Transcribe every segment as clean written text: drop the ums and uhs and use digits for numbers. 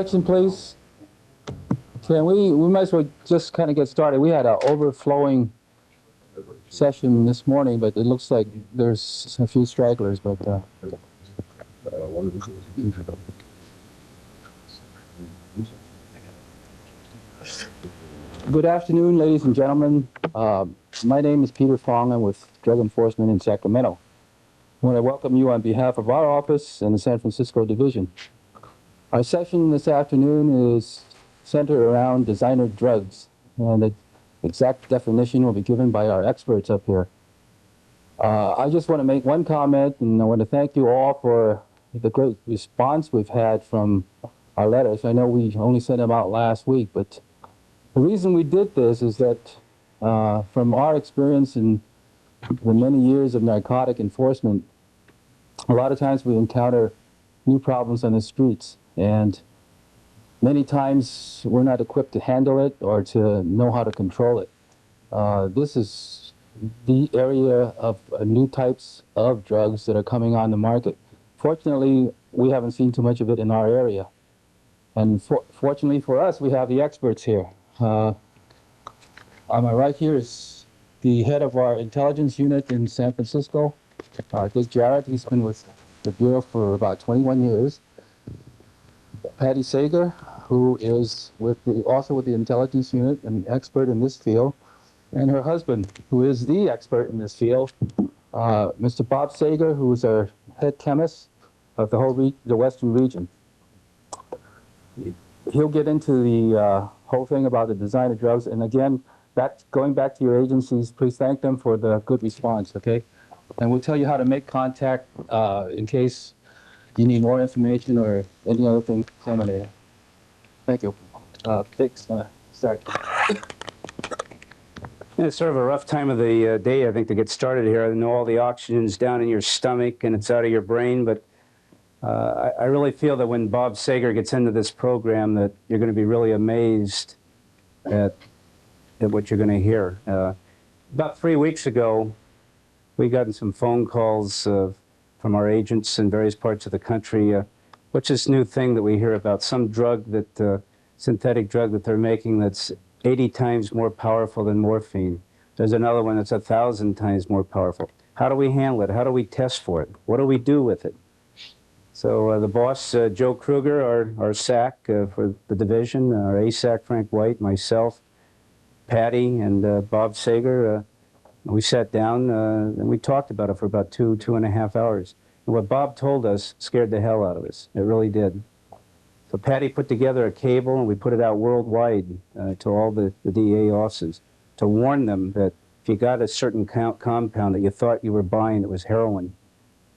Action, please. Can we might as well just kind of get started. We had an overflowing session this morning, but it looks like there's a few stragglers. But good afternoon, ladies and gentlemen. My name is Peter Fong. I'm with Drug Enforcement in Sacramento. I want to welcome you on behalf of our office and the San Francisco Division. Our session this afternoon is centered around designer drugs, and the exact definition will be given by our experts up here. I just want to make one comment, and I want to thank you all for the great response we've had from our letters. I know we only sent them out last week, but the reason we did this is that from our experience in the many years of narcotic enforcement, a lot of times we encounter new problems on the streets, and many times we're not equipped to handle it or to know how to control it. This is the area of new types of drugs that are coming on the market. Fortunately, we haven't seen too much of it in our area. And fortunately for us, we have the experts here. On my right here is the head of our intelligence unit in San Francisco, Dick Jarrett. He's been with the Bureau for about 21 years. Patty Sager, who is also with the intelligence unit, an expert in this field, and her husband, who is the expert in this field, Mr. Bob Sager, who is our head chemist of the Western region. He'll get into the whole thing about the designer drugs, and again, going back to your agencies, please thank them for the good response, okay? And we'll tell you how to make contact in case you need more information or any other thing disseminated. Thank you. Dick's gonna start. It's sort of a rough time of the day, I think, to get started here. I know all the oxygen's down in your stomach and it's out of your brain, but I really feel that when Bob Sager gets into this program that you're going to be really amazed at what you're going to hear. About 3 weeks ago, we got some phone calls from our agents in various parts of the country. What's this new thing that we hear about? Some drug that, synthetic drug that they're making that's 80 times more powerful than morphine. There's another one that's 1,000 times more powerful. How do we handle it? How do we test for it? What do we do with it? So the boss, Joe Kruger, our SAC for the division, our ASAC, Frank White, myself, Patty, and Bob Sager, we sat down and we talked about it for about 2.5 hours. And what Bob told us scared the hell out of us. It really did. So Patty put together a cable and we put it out worldwide to all the DEA offices to warn them that if you got a certain compound that you thought you were buying that was heroin,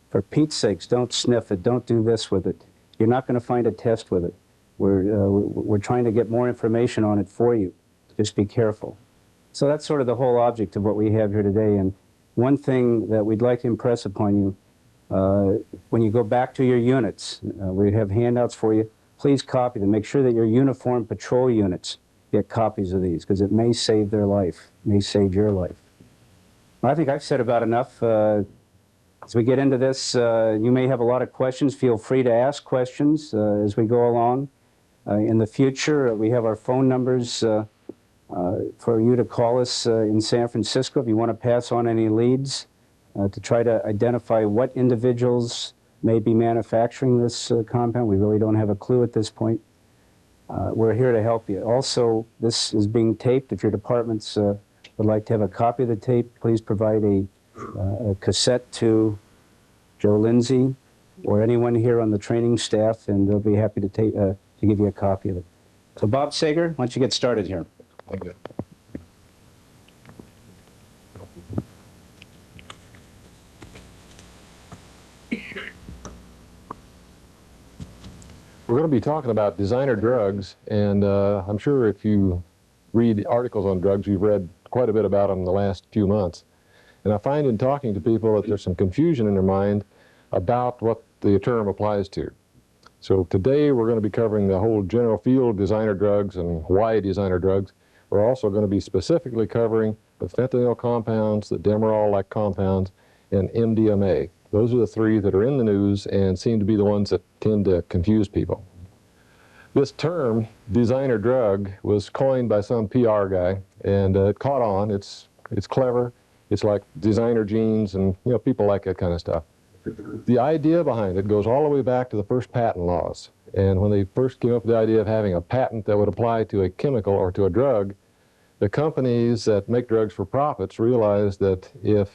for Pete's sakes, don't sniff it, don't do this with it. You're not going to find a test with it. We're trying to get more information on it for you. Just be careful. So that's sort of the whole object of what we have here today. And one thing that we'd like to impress upon you, when you go back to your units, we have handouts for you. Please copy them. Make sure that your uniformed patrol units get copies of these, because it may save their life, may save your life. I think I've said about enough. As we get into this, you may have a lot of questions. Feel free to ask questions as we go along. In the future, we have our phone numbers for you to call us in San Francisco if you want to pass on any leads to try to identify what individuals may be manufacturing this compound. We really don't have a clue at this point. We're here to help you. Also, this is being taped. If your departments would like to have a copy of the tape, please provide a cassette to Joe Lindsay or anyone here on the training staff, and they'll be happy to give you a copy of it. So Bob Sager, why don't you get started here? Thank you. We're going to be talking about designer drugs, and I'm sure if you read articles on drugs, you've read quite a bit about them in the last few months. And I find in talking to people that there's some confusion in their mind about what the term applies to. So today we're going to be covering the whole general field of designer drugs and why designer drugs. We're also going to be specifically covering the fentanyl compounds, the Demerol-like compounds, and MDMA. Those are the three that are in the news and seem to be the ones that tend to confuse people. This term, designer drug, was coined by some PR guy, and it caught on. It's clever. It's like designer jeans, and people like that kind of stuff. The idea behind it goes all the way back to the first patent laws. And when they first came up with the idea of having a patent that would apply to a chemical or to a drug, the companies that make drugs for profits realized that if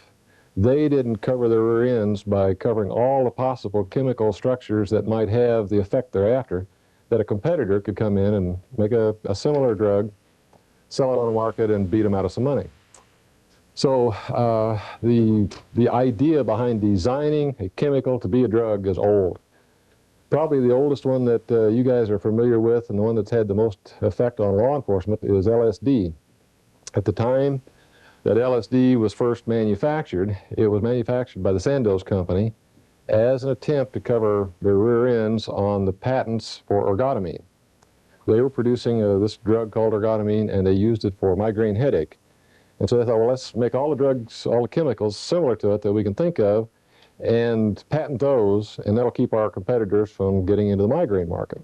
they didn't cover their rear ends by covering all the possible chemical structures that might have the effect they're after, that a competitor could come in and make a similar drug, sell it on the market, and beat them out of some money. So the idea behind designing a chemical to be a drug is old. Probably the oldest one that you guys are familiar with, and the one that's had the most effect on law enforcement, is LSD. At the time that LSD was first manufactured, it was manufactured by the Sandoz Company as an attempt to cover their rear ends on the patents for ergotamine. They were producing this drug called ergotamine, and they used it for migraine headache. And so they thought, well, let's make all the drugs, all the chemicals similar to it that we can think of, and patent those, and that'll keep our competitors from getting into the migraine market.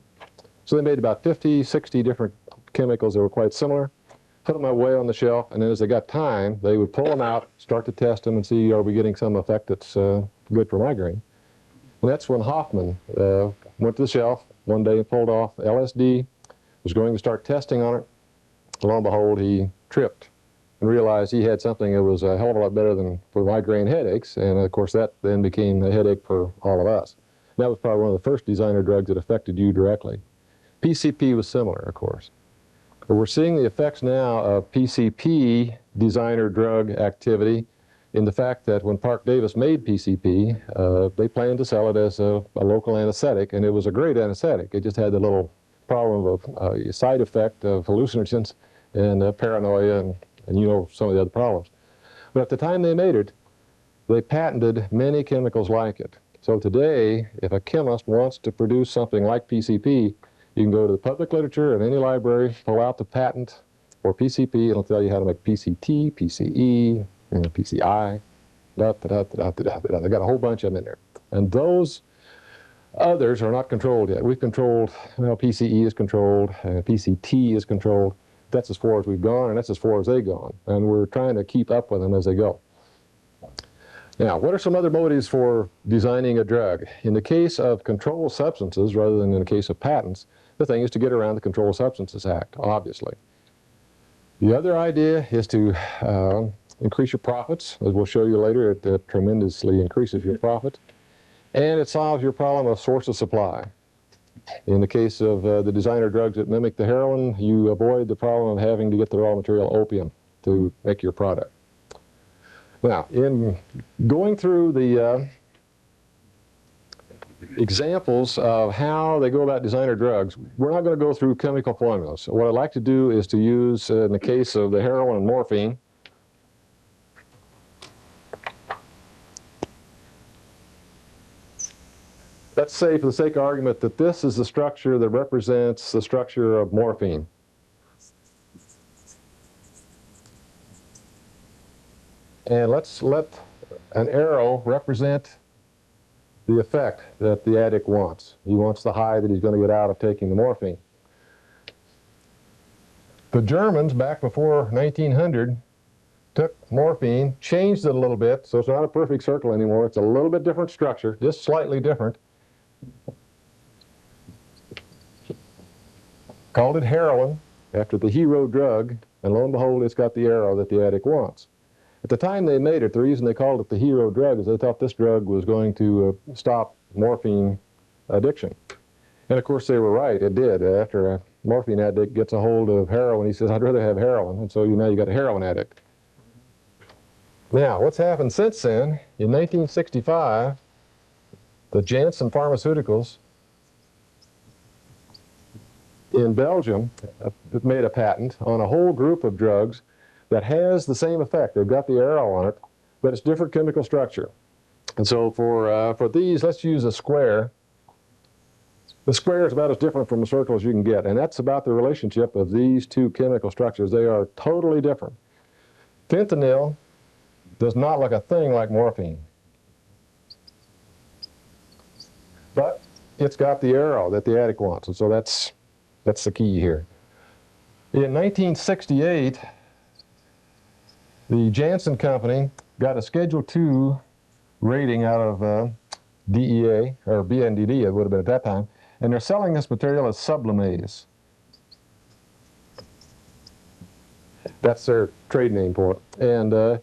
So they made about 50, 60 different chemicals that were quite similar, put them away on the shelf, and then as they got time, they would pull them out, start to test them, and see, are we getting some effect that's good for migraine? And that's when Hoffman went to the shelf one day and pulled off LSD, was going to start testing on it. Lo and behold, he tripped and realized he had something that was a hell of a lot better than for migraine headaches, and of course that then became a headache for all of us. That was probably one of the first designer drugs that affected you directly. PCP was similar, of course. But we're seeing the effects now of PCP designer drug activity in the fact that when Park Davis made PCP, they planned to sell it as a local anesthetic, and it was a great anesthetic. It just had the little problem of side effect of hallucinogens and paranoia and some of the other problems. But at the time they made it, they patented many chemicals like it. So today, if a chemist wants to produce something like PCP, you can go to the public literature in any library, pull out the patent for PCP, and it'll tell you how to make PCT, PCE, PCI, They got a whole bunch of them in there. And those others are not controlled yet. We've controlled, PCE is controlled, PCT is controlled. That's as far as we've gone, and that's as far as they've gone. And we're trying to keep up with them as they go. Now, what are some other motives for designing a drug? In the case of controlled substances, rather than in the case of patents, the thing is to get around the Controlled Substances Act, obviously. The other idea is to increase your profits. As we'll show you later, it tremendously increases your profits. And it solves your problem of source of supply. In the case of the designer drugs that mimic the heroin, you avoid the problem of having to get the raw material opium to make your product. Now, in going through the examples of how they go about designer drugs, we're not going to go through chemical formulas. So what I'd like to do is to use, in the case of the heroin and morphine, let's say, for the sake of argument, that this is the structure that represents the structure of morphine. And let's let an arrow represent the effect that the addict wants. He wants the high that he's going to get out of taking the morphine. The Germans, back before 1900, took morphine, changed it a little bit, so it's not a perfect circle anymore. It's a little bit different structure, just slightly different. Called it heroin, after the hero drug, and lo and behold, it's got the arrow that the addict wants. At the time they made it, the reason they called it the hero drug is they thought this drug was going to stop morphine addiction. And of course they were right, it did. After a morphine addict gets a hold of heroin, he says, I'd rather have heroin. And so now you got a heroin addict. Now, what's happened since then? In 1965, the Janssen Pharmaceuticals in Belgium made a patent on a whole group of drugs that has the same effect. They've got the arrow on it, but it's different chemical structure. And so for these, let's use a square. The square is about as different from a circle as you can get, and that's about the relationship of these two chemical structures. They are totally different. Fentanyl does not look a thing like morphine, but it's got the arrow that the addict wants, and so that's That's the key here. In 1968, the Janssen Company got a Schedule II rating out of DEA, or BNDD it would have been at that time, and they're selling this material as Sublimase. That's their trade name for it. And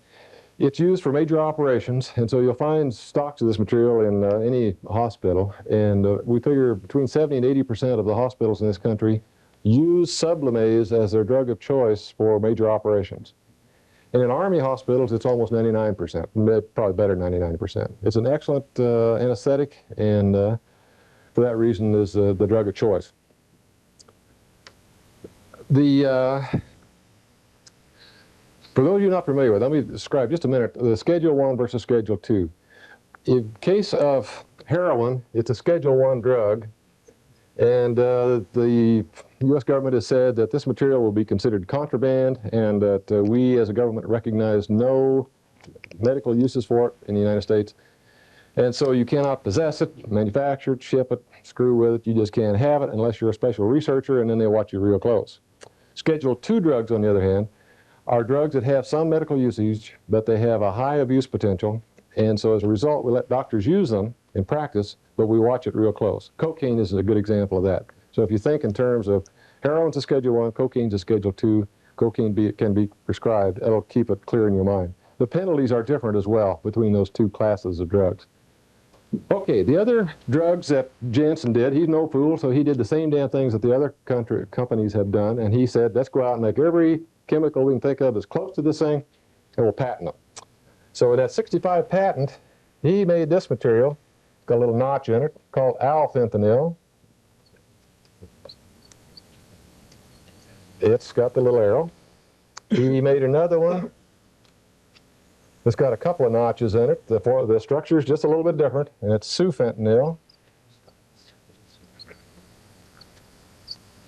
it's used for major operations, and so you'll find stocks of this material in any hospital. And we figure between 70 and 80% of the hospitals in this country use Sublimase as their drug of choice for major operations. And in Army hospitals, it's almost 99%, probably better than 99%. It's an excellent anesthetic, and for that reason is the drug of choice. For those of you not familiar with it, let me describe just a minute the Schedule I versus Schedule II. In case of heroin, it's a Schedule I drug, and the U.S. government has said that this material will be considered contraband, and that we as a government recognize no medical uses for it in the United States. And so you cannot possess it, manufacture it, ship it, screw with it. You just can't have it unless you're a special researcher, and then they watch you real close. Schedule II drugs, on the other hand, are drugs that have some medical usage, but they have a high abuse potential. And so as a result, we let doctors use them in practice, but we watch it real close. Cocaine is a good example of that. So if you think in terms of heroin's a Schedule I, cocaine's a Schedule II, cocaine can be prescribed. That'll keep it clear in your mind. The penalties are different as well between those two classes of drugs. Okay, the other drugs that Janssen did, he's no fool, so he did the same damn things that the other companies have done, and he said, let's go out and make every chemical we can think of as close to this thing, and we'll patent them. So with that 65 patent, he made this material, got a little notch in it, called alfentanil. It's got the little arrow. He made another one. It's got a couple of notches in it. The structure is just a little bit different, and it's sufentanil.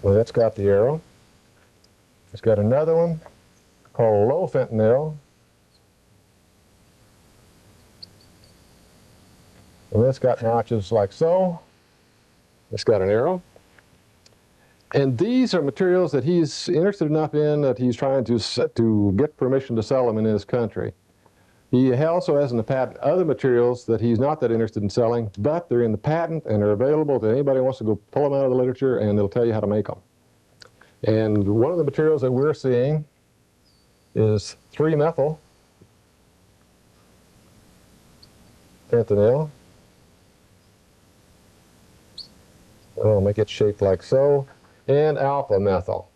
Well, that's got the arrow. It's got another one called lofentanil. And it's got notches like so. It's got an arrow. And these are materials that he's interested enough in that he's trying to get permission to sell them in his country. He also has in the patent other materials that he's not that interested in selling, but they're in the patent and they're available to anybody who wants to go pull them out of the literature, and they'll tell you how to make them. And one of the materials that we're seeing is 3-methyl fentanyl. I'll make it shaped like so, and alpha methyl.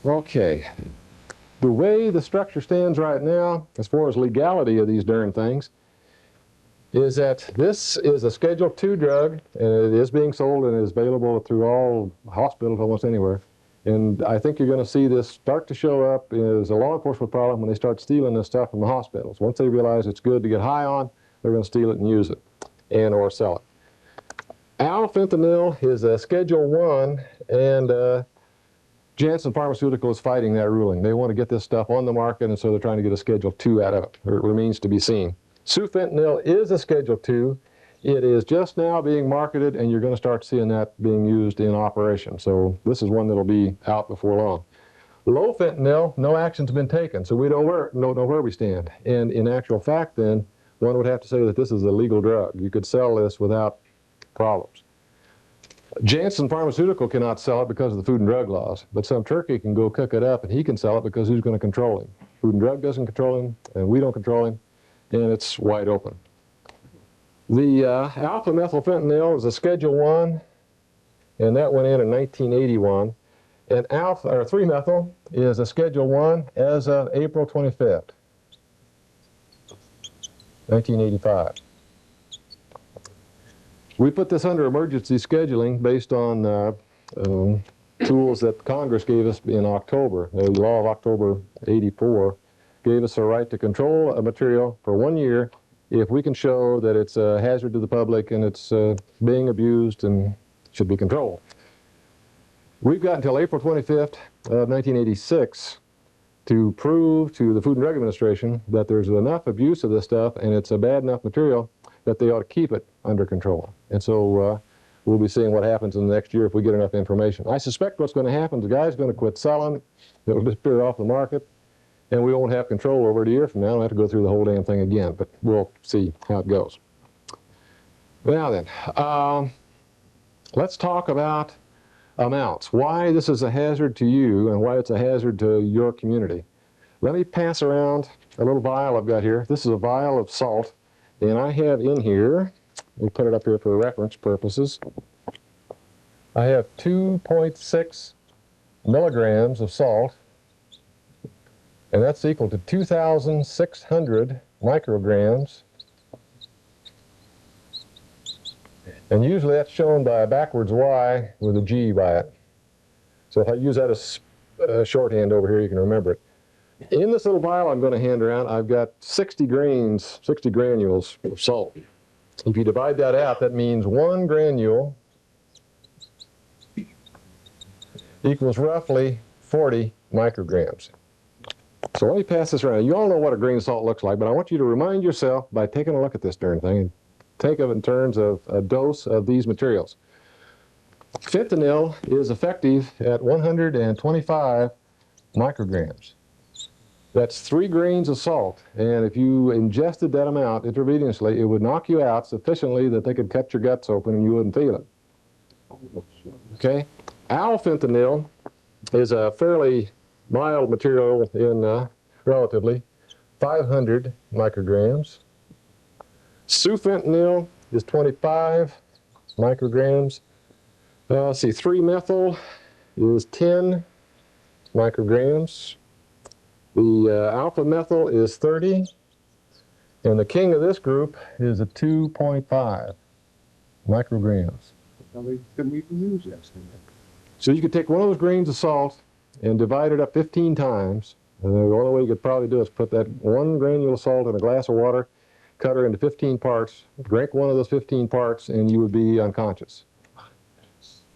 Okay, the way the structure stands right now, as far as legality of these darn things, is that this is a Schedule II drug, and it is being sold and is available through all hospitals almost anywhere. And I think you're going to see this start to show up as a law enforcement problem when they start stealing this stuff from the hospitals. Once they realize it's good to get high on, they're going to steal it and use it, and or sell it. Alfentanil is a Schedule I, and Janssen Pharmaceutical is fighting that ruling. They want to get this stuff on the market, and so they're trying to get a Schedule II out of it. It remains to be seen. Sufentanil is a Schedule II. It is just now being marketed, and you're going to start seeing that being used in operation. So this is one that will be out before long. Lofentanil, no action's been taken, so we don't know where we stand. And in actual fact, then, one would have to say that this is a legal drug. You could sell this without problems. Janssen Pharmaceutical cannot sell it because of the Food and Drug laws, but some turkey can go cook it up and he can sell it because who's going to control him? Food and Drug doesn't control him, and we don't control him, and it's wide open. The alpha-methylfentanyl is a Schedule I, and that went in 1981. And 3-methyl is a Schedule I as of April 25th, 1985. We put this under emergency scheduling based on tools that Congress gave us in October. The law of October '84 gave us a right to control a material for 1 year if we can show that it's a hazard to the public and it's being abused and should be controlled. We've got until April 25th of 1986 to prove to the Food and Drug Administration that there's enough abuse of this stuff and it's a bad enough material that they ought to keep it under control. And so we'll be seeing what happens in the next year if we get enough information. I suspect what's going to happen, the guy's going to quit selling, it'll disappear off the market, and we won't have control over it a year from now. We'll have to go through the whole damn thing again, but we'll see how it goes. Now then, let's talk about amounts. Why this is a hazard to you and why it's a hazard to your community. Let me pass around a little vial I've got here. This is a vial of salt, and I have in here, we'll put it up here for reference purposes, I have 2.6 milligrams of salt, and that's equal to 2,600 micrograms. And usually that's shown by a backwards Y with a G by it. So if I use that as shorthand over here, you can remember it. In this little vial I'm going to hand around, I've got 60 grains, 60 granules of salt. If you divide that out, that means 1 granule equals roughly 40 micrograms. So let me pass this around. You all know what a grain of salt looks like, but I want you to remind yourself by taking a look at this darn thing and think of it in terms of a dose of these materials. Fentanyl is effective at 125 micrograms. That's 3 grains of salt, and if you ingested that amount intravenously, it would knock you out sufficiently that they could cut your guts open and you wouldn't feel it. Okay? Alfentanil is a fairly mild material in relatively 500 micrograms. Sufentanil is 25 micrograms. Let's see, 3-methyl is 10 micrograms. The alpha methyl is 30, and the king of this group is a 2.5 micrograms. So you could take one of those grains of salt and divide it up 15 times. And the only way you could probably do is put that 1 granule of salt in a glass of water, cut her into 15 parts, drink one of those 15 parts, and you would be unconscious.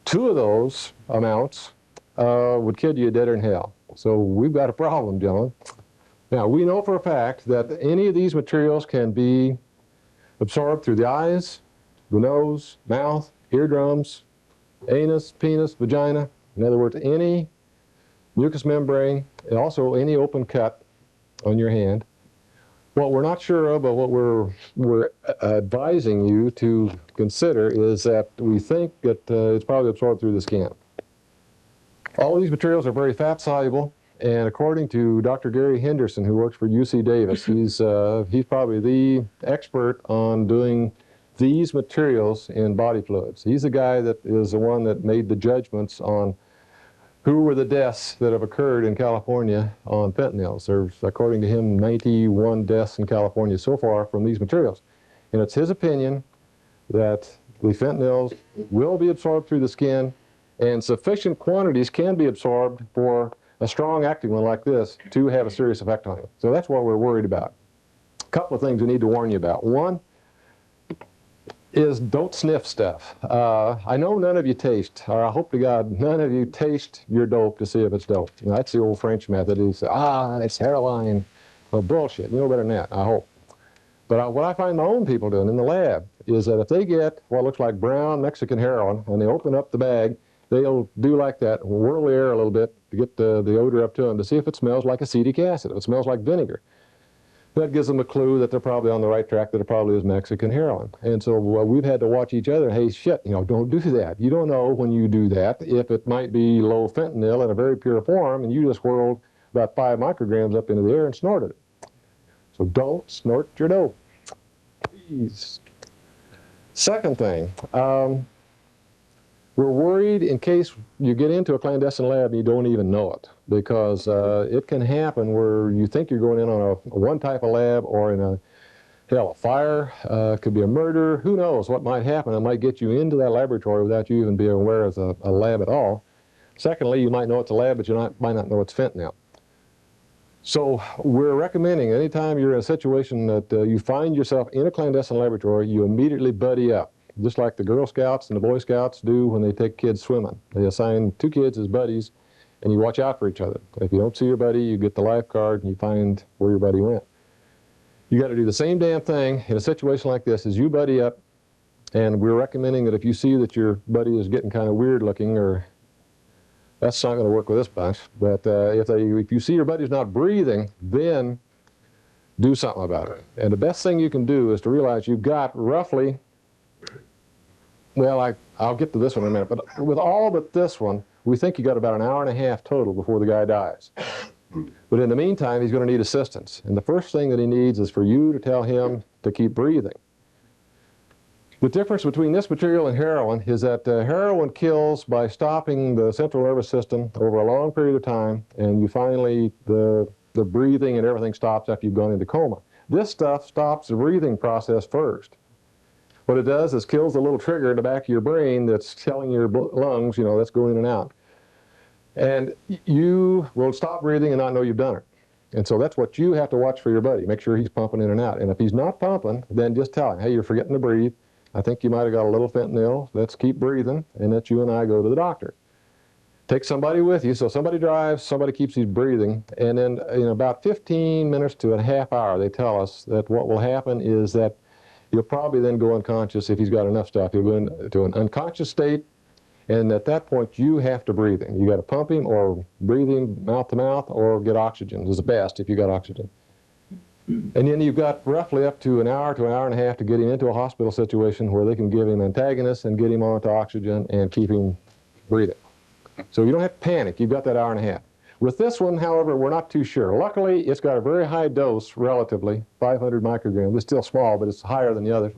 2 of those amounts would kill you deader in hell. So we've got a problem, gentlemen. Now, we know for a fact that any of these materials can be absorbed through the eyes, the nose, mouth, eardrums, anus, penis, vagina. In other words, any mucous membrane, and also any open cut on your hand. What we're not sure of, but what we're advising you to consider is that we think that it's probably absorbed through the skin. All of these materials are very fat soluble, and according to Dr. Gary Henderson, who works for UC Davis, he's probably the expert on doing these materials in body fluids. He's the guy that is the one that made the judgments on who were the deaths that have occurred in California on fentanyl. There's, according to him, 91 deaths in California so far from these materials. And it's his opinion that the fentanyls will be absorbed through the skin, and sufficient quantities can be absorbed for a strong acting one like this to have a serious effect on you. So that's what we're worried about. A couple of things we need to warn you about. One is don't sniff stuff. I know none of you taste, or I hope to God none of you taste your dope to see if it's dope. You know, that's the old French method. Is it's hairline. Well, bullshit. You know better than that, I hope. But what I find my own people doing in the lab is that if they get what looks like brown Mexican heroin and they open up the bag, they'll do like that, whirl the air a little bit to get the odor up to them to see if it smells like acetic acid, if it smells like vinegar. That gives them a clue that they're probably on the right track, that it probably is Mexican heroin. And so we've had to watch each other. Hey, shit, you know, don't do that. You don't know when you do that if it might be low fentanyl in a very pure form, and you just whirled about 5 micrograms up into the air and snorted it. So don't snort your dope. Please. Second thing, we're worried in case you get into a clandestine lab and you don't even know it, because it can happen where you think you're going in on one type of lab or in a fire, could be a murder, who knows what might happen. It might get you into that laboratory without you even being aware it's a lab at all. Secondly, you might know it's a lab, but you might not know it's fentanyl. So we're recommending anytime you're in a situation that you find yourself in a clandestine laboratory, you immediately buddy up. just like the Girl Scouts and the Boy Scouts do when they take kids swimming. They assign 2 kids as buddies, and you watch out for each other. If you don't see your buddy, you get the lifeguard and you find where your buddy went. You got to do the same damn thing in a situation like this as you buddy up, and we're recommending that if you see that your buddy is getting kind of weird looking, or that's not going to work with this bunch, but if you see your buddy's not breathing, then do something about it. And the best thing you can do is to realize you've got roughly, well, I'll get to this one in a minute, but with all but this one, we think you got about an hour and a half total before the guy dies. But in the meantime, he's going to need assistance. And the first thing that he needs is for you to tell him to keep breathing. The difference between this material and heroin is that heroin kills by stopping the central nervous system over a long period of time, and you finally, the breathing and everything stops after you've gone into coma. This stuff stops the breathing process first. What it does is kills the little trigger in the back of your brain that's telling your lungs, you know, let's go in and out. And you will stop breathing and not know you've done it. And so that's what you have to watch for your buddy. Make sure he's pumping in and out. And if he's not pumping, then just tell him, hey, you're forgetting to breathe. I think you might have got a little fentanyl. Let's keep breathing, and let you and I go to the doctor. Take somebody with you, so somebody drives, somebody keeps his breathing, and then in about 15 minutes to a half hour, they tell us that what will happen is that he'll probably then go unconscious if he's got enough stuff. He'll go into an unconscious state, and at that point, you have to breathe him. You got to pump him, or breathe him mouth to mouth, or get oxygen. Is the best if you got oxygen. And then you've got roughly up to an hour and a half to get him into a hospital situation where they can give him antagonists and get him onto oxygen and keep him breathing. So you don't have to panic. You've got that hour and a half. With this one, however, we're not too sure. Luckily, it's got a very high dose, relatively, 500 micrograms. It's still small, but it's higher than the others.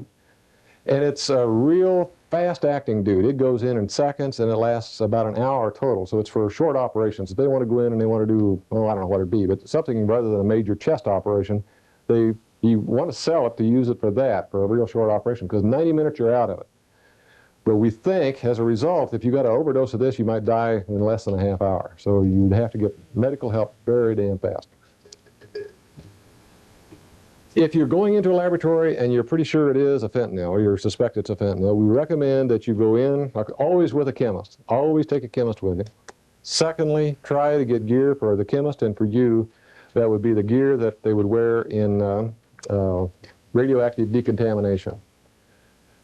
And it's a real fast-acting dude. It goes in seconds, and it lasts about an hour total. So it's for short operations. If they want to go in and they want to do, well, I don't know what it'd be, but something rather than a major chest operation, you want to sell it to use it for that, for a real short operation, because 90 minutes you're out of it. But we think, as a result, if you got an overdose of this, you might die in less than a half hour. So you'd have to get medical help very damn fast. If you're going into a laboratory and you're pretty sure it is a fentanyl, or you suspect it's a fentanyl, we recommend that you go in, always with a chemist. Always take a chemist with you. Secondly, try to get gear for the chemist and for you. That would be the gear that they would wear in radioactive decontamination.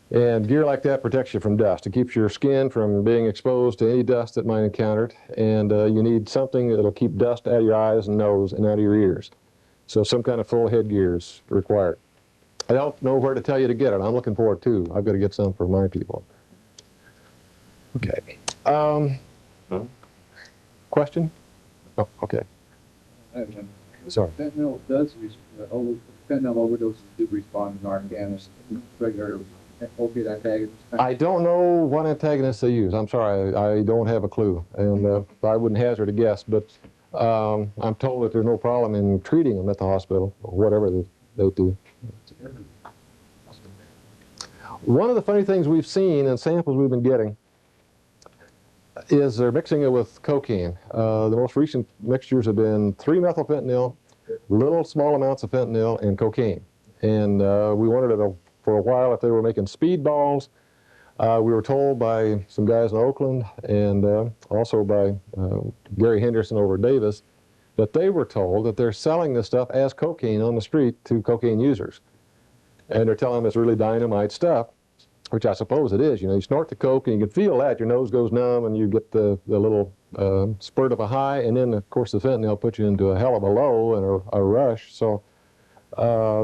And gear like that protects you from dust. It keeps your skin from being exposed to any dust that might encounter it. And you need something that'll keep dust out of your eyes and nose and out of your ears. So some kind of full headgear is required. I don't know where to tell you to get it. I'm looking for it too. I've got to get some for my people. Okay. Question? Oh, okay. Sorry. Fentanyl fentanyl overdoses do respond to Narcan as regular opiate antagonists. I don't know what antagonists they use. I'm sorry, I don't have a clue, and I wouldn't hazard a guess. But I'm told that there's no problem in treating them at the hospital or whatever they do. One of the funny things we've seen in samples we've been getting is they're mixing it with cocaine. The most recent mixtures have been 3-methylfentanyl, little small amounts of fentanyl, and cocaine. And we wondered for a while if they were making speedballs. We were told by some guys in Oakland and also by Gary Henderson over at Davis that they were told that they're selling this stuff as cocaine on the street to cocaine users. And they're telling them it's really dynamite stuff, which I suppose it is. You know, you snort the coke and you can feel that. Your nose goes numb and you get the little spurt of a high. And then, of course, the fentanyl puts you into a hell of a low and a rush. So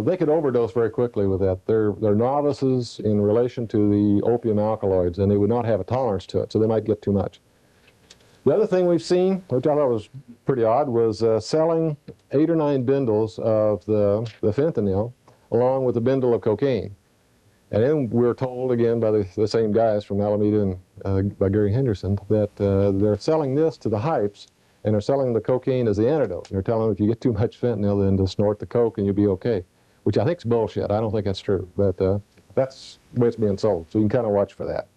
they could overdose very quickly with that. They're novices in relation to the opium alkaloids, and they would not have a tolerance to it, so they might get too much. The other thing we've seen, which I thought was pretty odd, was selling 8 or 9 bindles of the fentanyl along with a bindle of cocaine. And then we're told again by the same guys from Alameda and by Gary Henderson that they're selling this to the hypes, and they're selling the cocaine as the antidote. And they're telling them if you get too much fentanyl, then to snort the coke and you'll be okay, which I think is bullshit. I don't think that's true, but that's the way it's being sold, so you can kind of watch for that.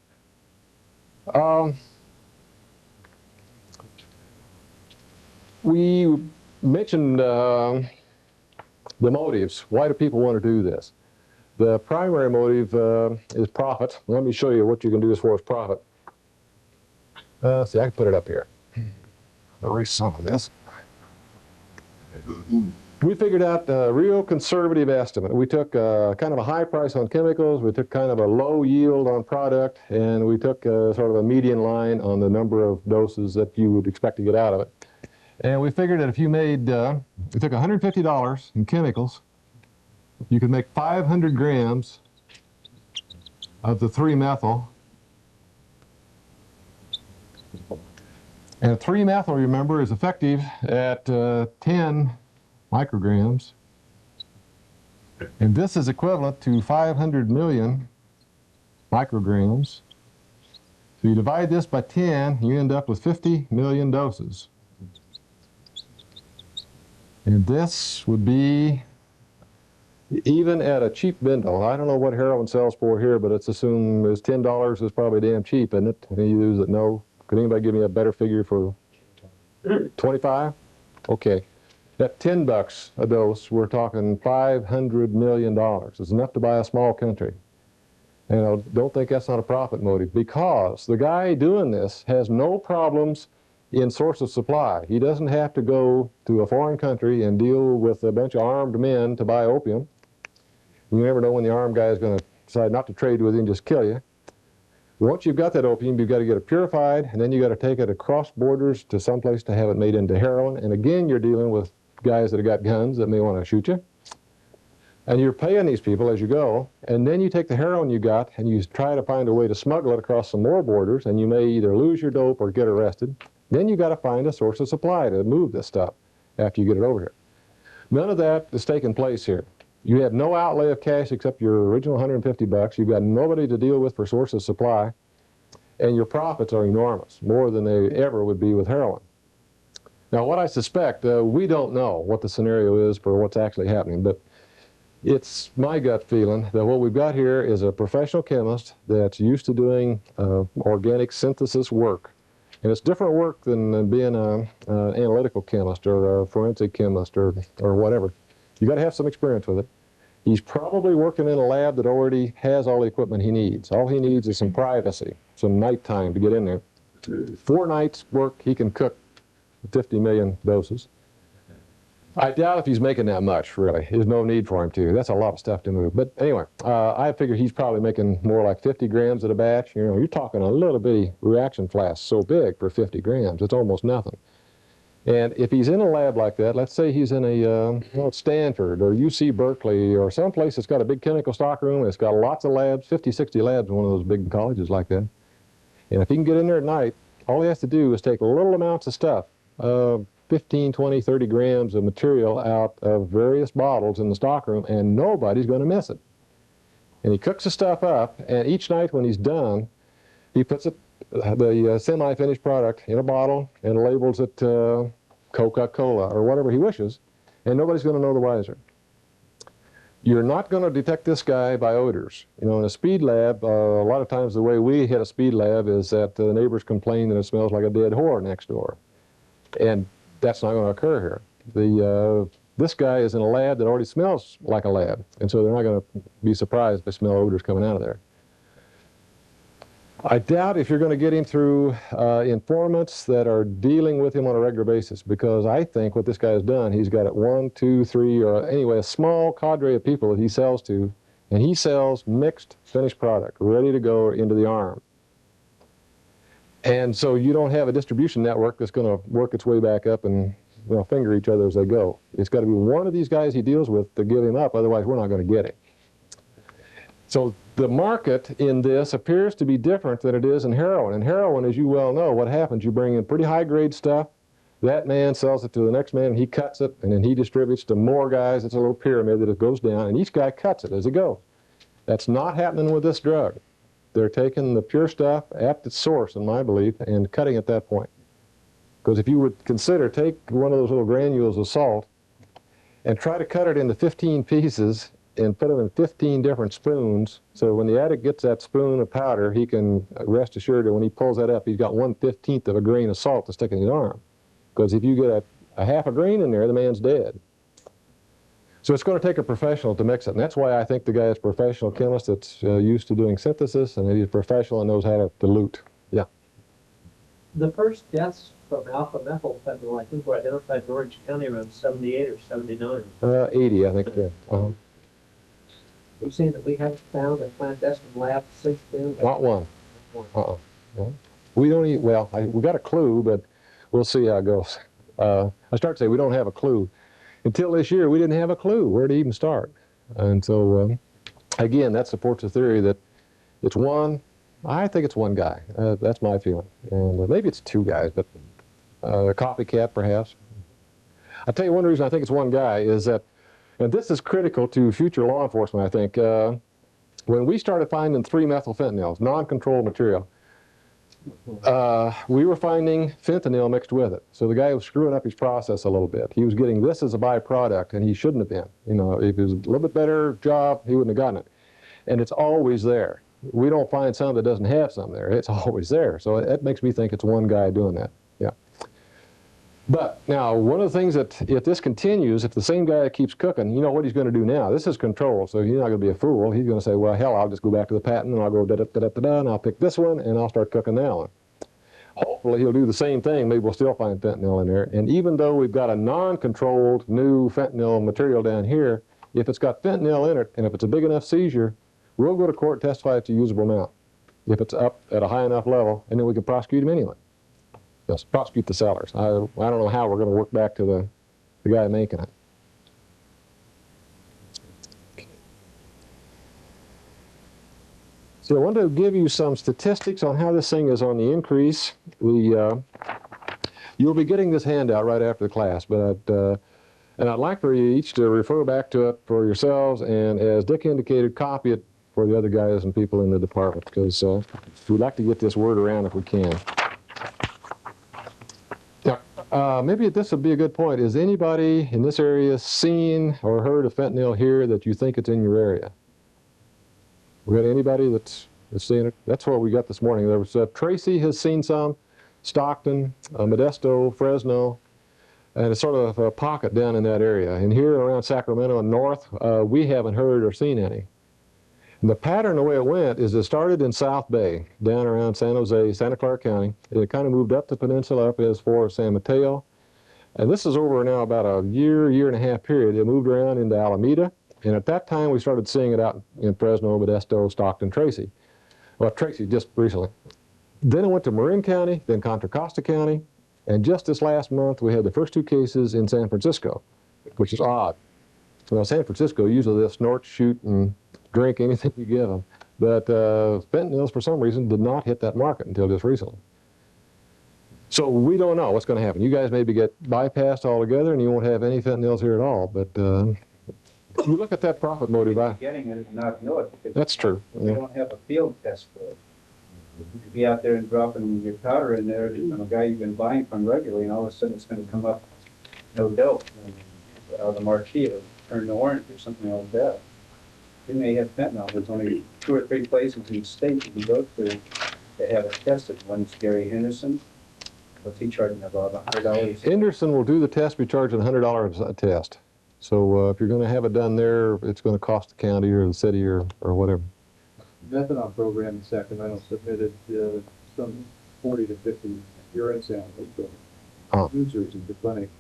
We mentioned the motives. Why do people want to do this? The primary motive is profit. Let me show you what you can do as far as profit. See, I can put it up here. Erase some of this. We figured out a real conservative estimate. We took kind of a high price on chemicals, we took kind of a low yield on product, and we took sort of a median line on the number of doses that you would expect to get out of it. And we figured that if you made, we took $150 in chemicals, you could make 500 grams of the 3-methyl. And 3-methyl, remember, is effective at 10 micrograms. And this is equivalent to 500 million micrograms. So you divide this by 10, you end up with 50 million doses. And this would be, even at a cheap bindle, I don't know what heroin sells for here, but it's assumed is $10 is probably damn cheap, isn't it? Any of you that know? Could anybody give me a better figure for 25? Okay. At $10 a dose, we're talking $500 million. It's enough to buy a small country. And I don't think that's not a profit motive, because the guy doing this has no problems in source of supply. He doesn't have to go to a foreign country and deal with a bunch of armed men to buy opium. You never know when the armed guy is going to decide not to trade with you and just kill you. Once you've got that opium, you've got to get it purified, and then you've got to take it across borders to someplace to have it made into heroin. And again, you're dealing with guys that have got guns that may want to shoot you. And you're paying these people as you go, and then you take the heroin you got and you try to find a way to smuggle it across some more borders, and you may either lose your dope or get arrested. Then you got to find a source of supply to move this stuff after you get it over here. None of that is taking place here. You have no outlay of cash except your original $150. You've got nobody to deal with for source of supply, and your profits are enormous, more than they ever would be with heroin. Now, what I suspect, we don't know what the scenario is for what's actually happening, but it's my gut feeling that what we've got here is a professional chemist that's used to doing organic synthesis work. And it's different work than being an analytical chemist or a forensic chemist or whatever. You got to have some experience with it. He's probably working in a lab that already has all the equipment he needs. All he needs is some privacy, some nighttime to get in there. 4 nights work, he can cook 50 million doses. I doubt if he's making that much, really. There's no need for him to. That's a lot of stuff to move. But anyway, I figure he's probably making more like 50 grams at a batch. You know, you're talking a little bitty reaction flask so big for 50 grams. It's almost nothing. And if he's in a lab like that, let's say he's in a Stanford or UC Berkeley or someplace that's got a big chemical stockroom, it's got lots of labs, 50, 60 labs in one of those big colleges like that. And if he can get in there at night, all he has to do is take little amounts of stuff, 15, 20, 30 grams of material out of various bottles in the stockroom, and nobody's going to miss it. And he cooks the stuff up, and each night when he's done, he puts it, the semi-finished product in a bottle and labels it Coca-Cola or whatever he wishes, and nobody's going to know the wiser. You're not going to detect this guy by odors. You know, in a speed lab, a lot of times the way we hit a speed lab is that the neighbors complain that it smells like a dead whore next door. And that's not going to occur here. This guy is in a lab that already smells like a lab, and so they're not going to be surprised if they smell odors coming out of there. I doubt if you're going to get him through informants that are dealing with him on a regular basis, because I think what this guy has done, he's got it 1, 2, 3, or anyway, a small cadre of people that he sells to, and he sells mixed finished product, ready to go into the arm. And so you don't have a distribution network that's going to work its way back up and finger each other as they go. It's got to be one of these guys he deals with to give him up, otherwise we're not going to get him. So the market in this appears to be different than it is in heroin. In heroin, as you well know, what happens, you bring in pretty high-grade stuff, that man sells it to the next man, and he cuts it, and then he distributes to more guys. It's a little pyramid that it goes down, and each guy cuts it as it goes. That's not happening with this drug. They're taking the pure stuff at its source, in my belief, and cutting at that point. Because if you would consider, take one of those little granules of salt and try to cut it into 15 pieces and put them in 15 different spoons, so when the addict gets that spoon of powder, he can rest assured that when he pulls that up, he's got 1/15 of a grain of salt to stick in his arm. Because if you get a half a grain in there, the man's dead. So it's going to take a professional to mix it, and that's why I think the guy is a professional chemist that's used to doing synthesis, and he's a professional and knows how to dilute. Yeah. The first deaths from alpha methylfentanyl, I think, were identified in Orange County around 78 or 79. 80, I think. Yeah. You're saying that we haven't found a clandestine lab since then? Not one. No. We don't even, well, we got a clue, but we'll see how it goes. I start to say we don't have a clue. Until this year, we didn't have a clue where to even start. And so, again, that supports the theory that it's one, I think it's one guy. That's my feeling. And maybe it's two guys, but a copycat perhaps. I'll tell you one reason I think it's one guy is that, and this is critical to future law enforcement, I think. When we started finding 3-methylfentanyls, non-controlled material, we were finding fentanyl mixed with it. So the guy was screwing up his process a little bit. He was getting this as a byproduct, and he shouldn't have been. You know, if it was a little bit better job, he wouldn't have gotten it. And it's always there. We don't find some that doesn't have some there. It's always there. So it makes me think it's one guy doing that. Yeah. But now, one of the things that, if this continues, if the same guy keeps cooking, you know what he's going to do now. This is control, so he's not going to be a fool. He's going to say, well, hell, I'll just go back to the patent, and I'll go da-da-da-da-da, and I'll pick this one, and I'll start cooking that one. Hopefully, he'll do the same thing. Maybe we'll still find fentanyl in there. And even though we've got a non-controlled new fentanyl material down here, if it's got fentanyl in it, and if it's a big enough seizure, we'll go to court and testify it's a usable amount. If it's up at a high enough level, and then we can prosecute him anyway. Yes, prosecute the sellers. I don't know how we're going to work back to the guy making it. Okay. So I wanted to give you some statistics on how this thing is on the increase. You'll be getting this handout right after the class, but and I'd like for you each to refer back to it for yourselves, and as Dick indicated, copy it for the other guys and people in the department, because we'd like to get this word around if we can. Maybe this would be a good point. Is anybody in this area seen or heard of fentanyl here that you think it's in your area? We got anybody that's seen it? That's what we got this morning. There was Tracy has seen some, Stockton, Modesto, Fresno, and it's sort of a pocket down in that area. And here around Sacramento and north, we haven't heard or seen any. And the pattern, the way it went, is it started in South Bay, down around San Jose, Santa Clara County. It kind of moved up the peninsula, up as far as San Mateo. And this is over now about a year and a half period. It moved around into Alameda. And at that time, we started seeing it out in Fresno, Modesto, Stockton, Tracy. Well, Tracy just recently. Then it went to Marin County, then Contra Costa County. And just this last month, we had the first 2 cases in San Francisco, which is odd. Well, San Francisco, usually they'll snort, shoot, and drink anything you give them. But fentanyls, for some reason, did not hit that market until just recently. So we don't know what's going to happen. You guys maybe get bypassed altogether, and you won't have any fentanyls here at all. But you look at that profit motive. Getting it and not know it. Because That's true. we don't have a field test for it. You could be out there and dropping your powder in there from a guy you've been buying from regularly, and all of a sudden it's going to come up no dope. And out of the marquee, it'll turn to orange or something like that. You may have fentanyl. There's only 2 or 3 places in the state you can go to that have it tested. One's Gary Henderson. What's he charging about $100? Henderson will do the test, be charging $100 a test. So if you're going to have it done there, it's going to cost the county or the city or whatever. Methadone program in Sacramento submitted some 40 to 50 urine samples of users in the clinic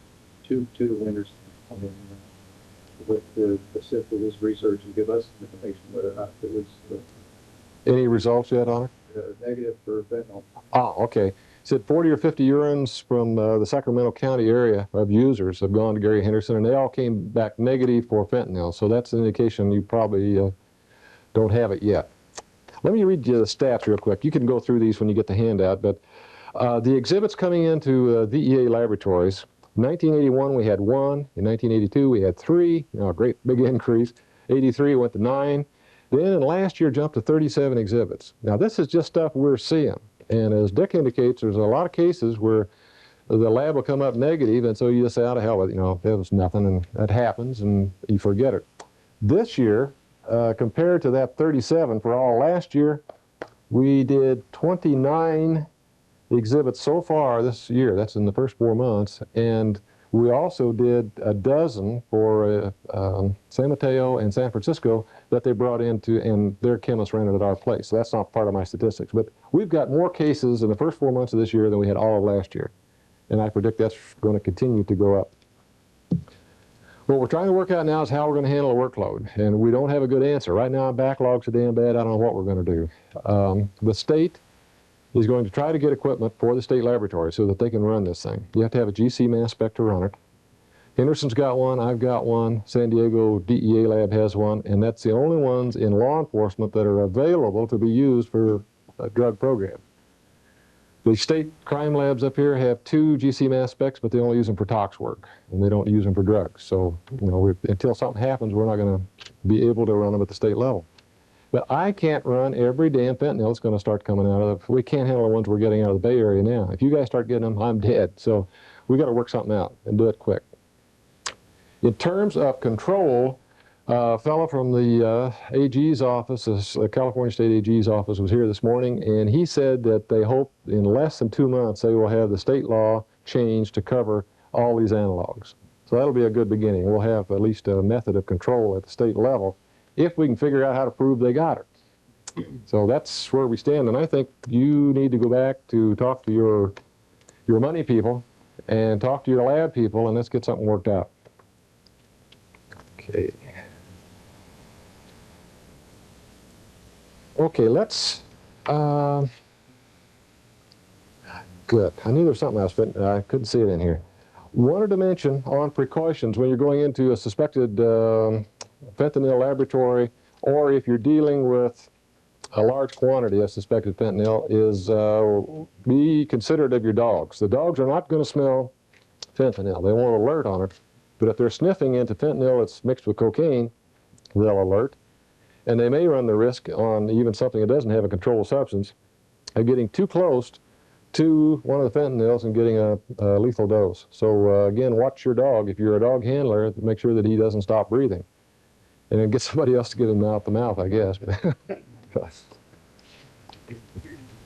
to the winners. With the assist with this research and give us information whether or not it was Any results yet on it? negative for fentanyl. Okay. Said 40 or 50 urines from the Sacramento County area of users have gone to Gary Henderson, and they all came back negative for fentanyl. So that's an indication you probably don't have it yet. Let me read you the stats real quick. You can go through these when you get the handout, but the exhibits coming into DEA laboratories, 1981 we had 1, in 1982 we had 3, a great big increase. 83 went to 9, then last year jumped to 37 exhibits. Now this is just stuff we're seeing, and as Dick indicates, there's a lot of cases where the lab will come up negative, and so you just say, out of hell with it, there was nothing, and that happens, and you forget it. This year, compared to that 37 for all last year, we did 29 exhibits so far this year. That's in the first 4 months, and We also did a dozen for San Mateo and San Francisco that they brought into, and their chemists ran it at our place. So that's not part of my statistics. But we've got more cases in the first 4 months of this year than we had all of last year. And I predict that's going to continue to go up. What we're trying to work out now is how we're going to handle the workload. And we don't have a good answer. Right now, our backlog's so damn bad, I don't know what we're going to do. The state is going to try to get equipment for the state laboratory so that they can run this thing. You have to have a GC mass spec to run it. Henderson's got one, I've got one, San Diego DEA lab has one, and that's the only ones in law enforcement that are available to be used for a drug program. The state crime labs up here have 2 GC mass specs, but they only use them for tox work, and they don't use them for drugs. So, you know, until something happens, we're not going to be able to run them at the state level. But I can't run every damn fentanyl that's going to start coming out of, we can't handle the ones we're getting out of the Bay Area now. If you guys start getting them, I'm dead. So we got to work something out and do it quick. In terms of control, a fellow from the AG's office, the California State AG's office, was here this morning, and he said that they hope in less than 2 months they will have the state law changed to cover all these analogs. So that'll be a good beginning. We'll have at least a method of control at the state level if we can figure out how to prove they got it. So that's where we stand, and I think you need to go back to talk to your money people and talk to your lab people, and let's get something worked out. Okay. Okay, let's, good. I knew there was something else, but I couldn't see it in here. Wanted to mention on precautions when you're going into a suspected fentanyl laboratory, or if you're dealing with a large quantity of suspected fentanyl, is be considerate of your dogs. The dogs are not going to smell fentanyl. They won't alert on it, but if they're sniffing into fentanyl that's mixed with cocaine, they'll alert. And they may run the risk on even something that doesn't have a controlled substance of getting too close to one of the fentanyls and getting a lethal dose. So again, watch your dog. If you're a dog handler, make sure that he doesn't stop breathing. And then get somebody else to get him out the mouth, I guess.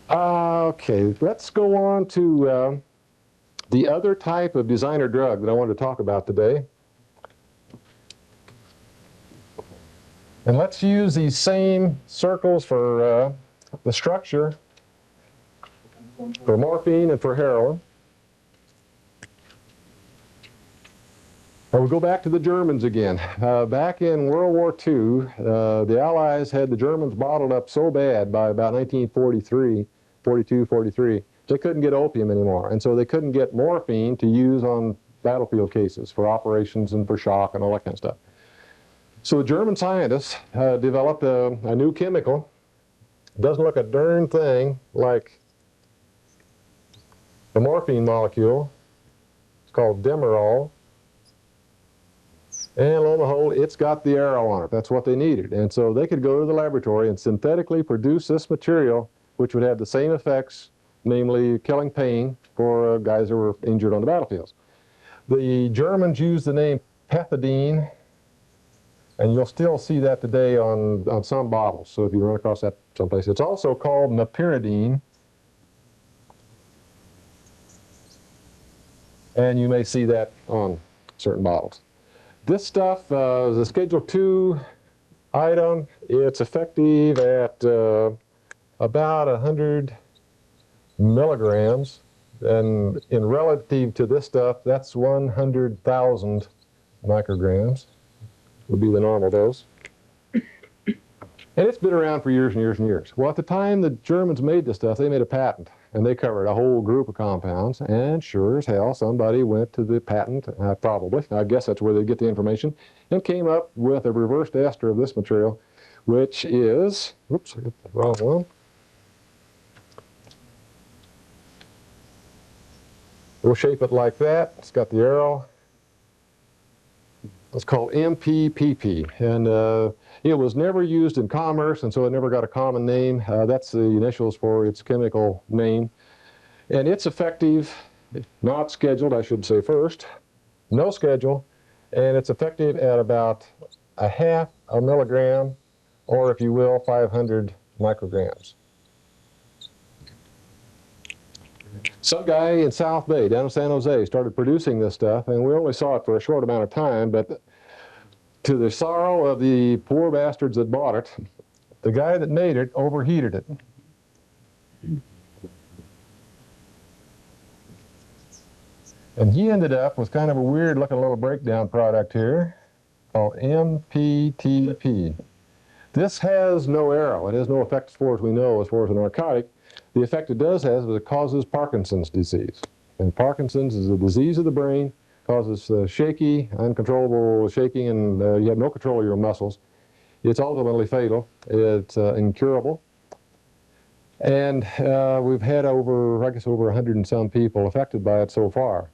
Okay, let's go on to the other type of designer drug that I wanted to talk about today. And let's use these same circles for the structure for morphine and for heroin. And we'll go back to the Germans again. Back in World War II, the Allies had the Germans bottled up so bad by about 1943, 42, 43, they couldn't get opium anymore. And so they couldn't get morphine to use on battlefield cases for operations and for shock and all that kind of stuff. So the German scientists developed a new chemical. It doesn't look a darn thing like the morphine molecule. It's called Demerol. And lo and behold, it's got the arrow on it. That's what they needed. And so they could go to the laboratory and synthetically produce this material, which would have the same effects, namely killing pain for guys who were injured on the battlefields. The Germans used the name pethidine, and you'll still see that today on some bottles. So if you run across that someplace, it's also called meperidine. And you may see that on certain bottles. This stuff is a Schedule II item. It's effective at about 100 milligrams. And in relative to this stuff, that's 100,000 micrograms would be the normal dose. And it's been around for years and years and years. Well, at the time the Germans made this stuff, they made a patent. And they covered a whole group of compounds, and sure as hell, somebody went to the patent, probably, I guess that's where they get the information, and came up with a reversed ester of this material, which is, oops, I got the wrong one. We'll shape it like that. It's got the arrow. It's called MPPP, and it was never used in commerce, and so it never got a common name. That's the initials for its chemical name. And it's effective, not scheduled, I should say first, no schedule, and it's effective at about a half a milligram, or if you will, 500 micrograms. Some guy in South Bay, down in San Jose, started producing this stuff, and we only saw it for a short amount of time, but to the sorrow of the poor bastards that bought it, the guy that made it overheated it. And he ended up with kind of a weird looking little breakdown product here called MPTP. This has no arrow. It has no effect as far as we know as far as a narcotic. The effect it does have is it causes Parkinson's disease. And Parkinson's is a disease of the brain, causes shaky, uncontrollable shaking, and you have no control of your muscles. It's ultimately fatal. It's incurable. And we've had over, I guess, over 100 and some people affected by it so far.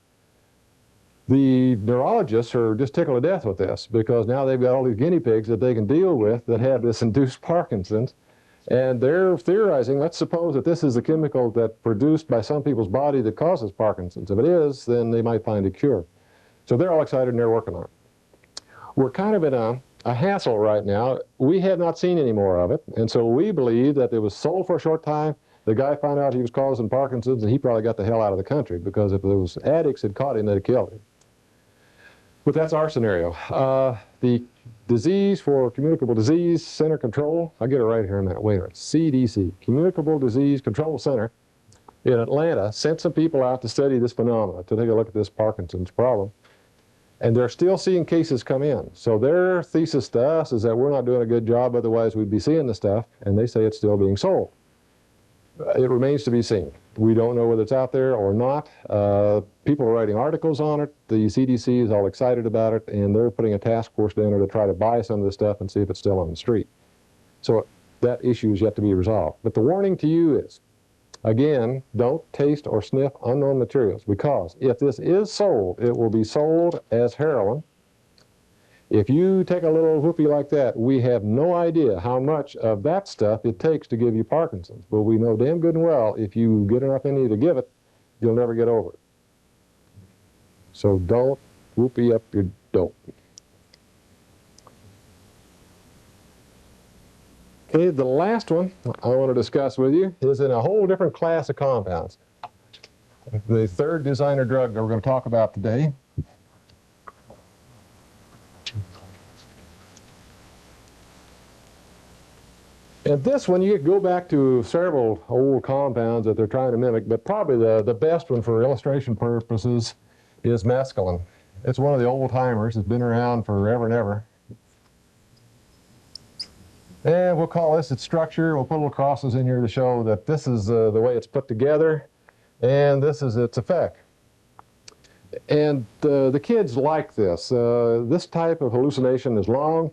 The neurologists are just tickled to death with this because now they've got all these guinea pigs that they can deal with that have this induced Parkinson's. And they're theorizing, let's suppose that this is a chemical that's produced by some people's body that causes Parkinson's. If it is, then they might find a cure. So they're all excited and they're working on it. We're kind of in a hassle right now. We have not seen any more of it, and so we believe that it was sold for a short time. The guy found out he was causing Parkinson's, and he probably got the hell out of the country, because if those addicts had caught him, they'd have killed him. But that's our scenario. The Disease for Communicable Disease Center Control, I'll get it right here in a minute, wait a minute, CDC, Communicable Disease Control Center in Atlanta sent some people out to study this phenomenon, to take a look at this Parkinson's problem. And they're still seeing cases come in. So their thesis to us is that we're not doing a good job, otherwise we'd be seeing the stuff, and they say it's still being sold. It remains to be seen. We don't know whether it's out there or not. People are writing articles on it. The CDC is all excited about it, and they're putting a task force down there to try to buy some of this stuff and see if it's still on the street. So that issue is yet to be resolved. But the warning to you is, again, don't taste or sniff unknown materials, because if this is sold, it will be sold as heroin. If you take a little whoopee like that, we have no idea how much of that stuff it takes to give you Parkinson's. But we know damn good and well, if you get enough in you to give it, you'll never get over it. So don't whoopee up your dope. Okay, the last one I want to discuss with you is in a whole different class of compounds. The third designer drug that we're going to talk about today. And this one, you go back to several old compounds that they're trying to mimic, but probably the best one for illustration purposes is mescaline. It's one of the old timers. It's been around forever and ever. And we'll call this its structure. We'll put little crosses in here to show that this is the way it's put together, and this is its effect. And the kids like this. This type of hallucination is long,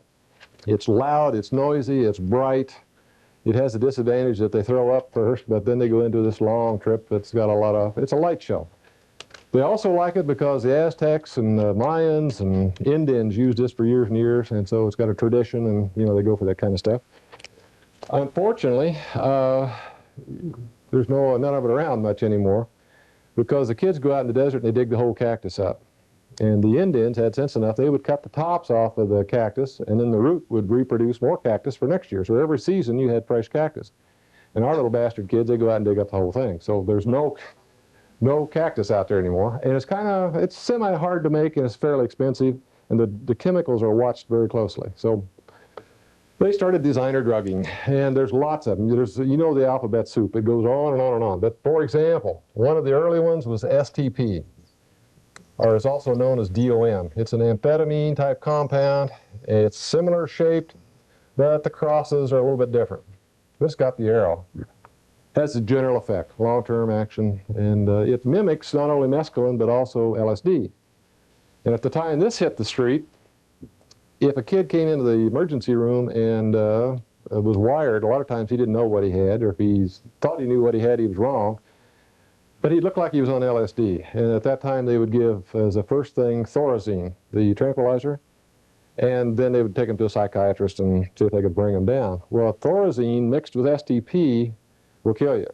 it's loud, it's noisy, it's bright. It has the disadvantage that they throw up first, but then they go into this long trip that's got a lot of, it's a light show. They also like it because the Aztecs and Mayans and Indians used this for years and years, and so it's got a tradition, and you know, they go for that kind of stuff. Unfortunately, there's none of it around much anymore, because the kids go out in the desert and they dig the whole cactus up. And the Indians had sense enough, they would cut the tops off of the cactus, and then the root would reproduce more cactus for next year. So every season you had fresh cactus. And our little bastard kids, they go out and dig up the whole thing. So there's no cactus out there anymore. And it's semi-hard to make, and it's fairly expensive, and the chemicals are watched very closely. So they started designer drugging, and there's lots of them. You know the alphabet soup. It goes on and on and on. But for example, one of the early ones was STP, or it's also known as DOM. It's an amphetamine type compound. It's similar shaped, but the crosses are a little bit different. This got the arrow. Has a general effect, long-term action, and it mimics not only mescaline but also LSD. And at the time this hit the street, if a kid came into the emergency room and was wired, a lot of times he didn't know what he had, or if he thought he knew what he had, he was wrong. But he looked like he was on LSD, and at that time they would give, as a first thing, Thorazine, the tranquilizer, and then they would take him to a psychiatrist and see if they could bring him down. Well, Thorazine mixed with STP will kill you.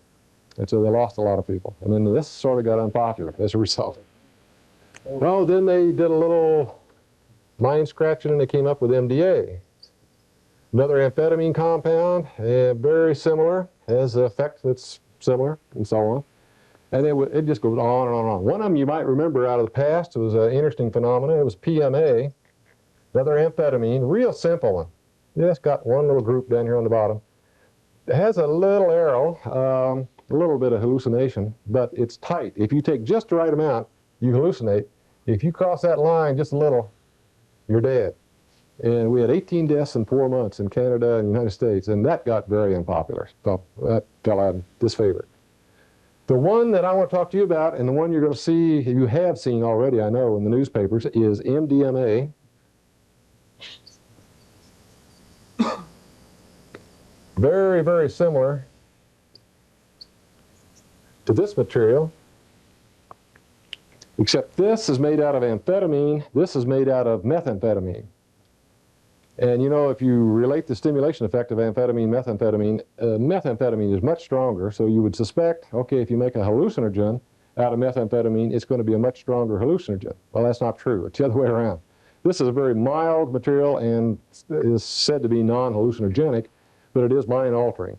And so they lost a lot of people. And then this sort of got unpopular as a result. Well, then they did a little mind scratching and they came up with MDA. Another amphetamine compound, very similar, has an effect that's similar, and so on. And it just goes on and on and on. One of them you might remember out of the past, it was an interesting phenomenon. It was PMA, another amphetamine, real simple one. Just got one little group down here on the bottom. It has a little arrow, a little bit of hallucination, but it's tight. If you take just the right amount, you hallucinate. If you cross that line just a little, you're dead. And we had 18 deaths in 4 months in Canada and the United States, and that got very unpopular. So that fell out in disfavor. The one that I want to talk to you about, and the one you're going to see, you have seen already, I know, in the newspapers, is MDMA. Very, very similar to this material, except this is made out of amphetamine, this is made out of methamphetamine. And you know, if you relate the stimulation effect of amphetamine, methamphetamine is much stronger, so you would suspect, okay, if you make a hallucinogen out of methamphetamine, it's going to be a much stronger hallucinogen. Well, that's not true. It's the other way around. This is a very mild material and is said to be non-hallucinogenic, but it is mind-altering.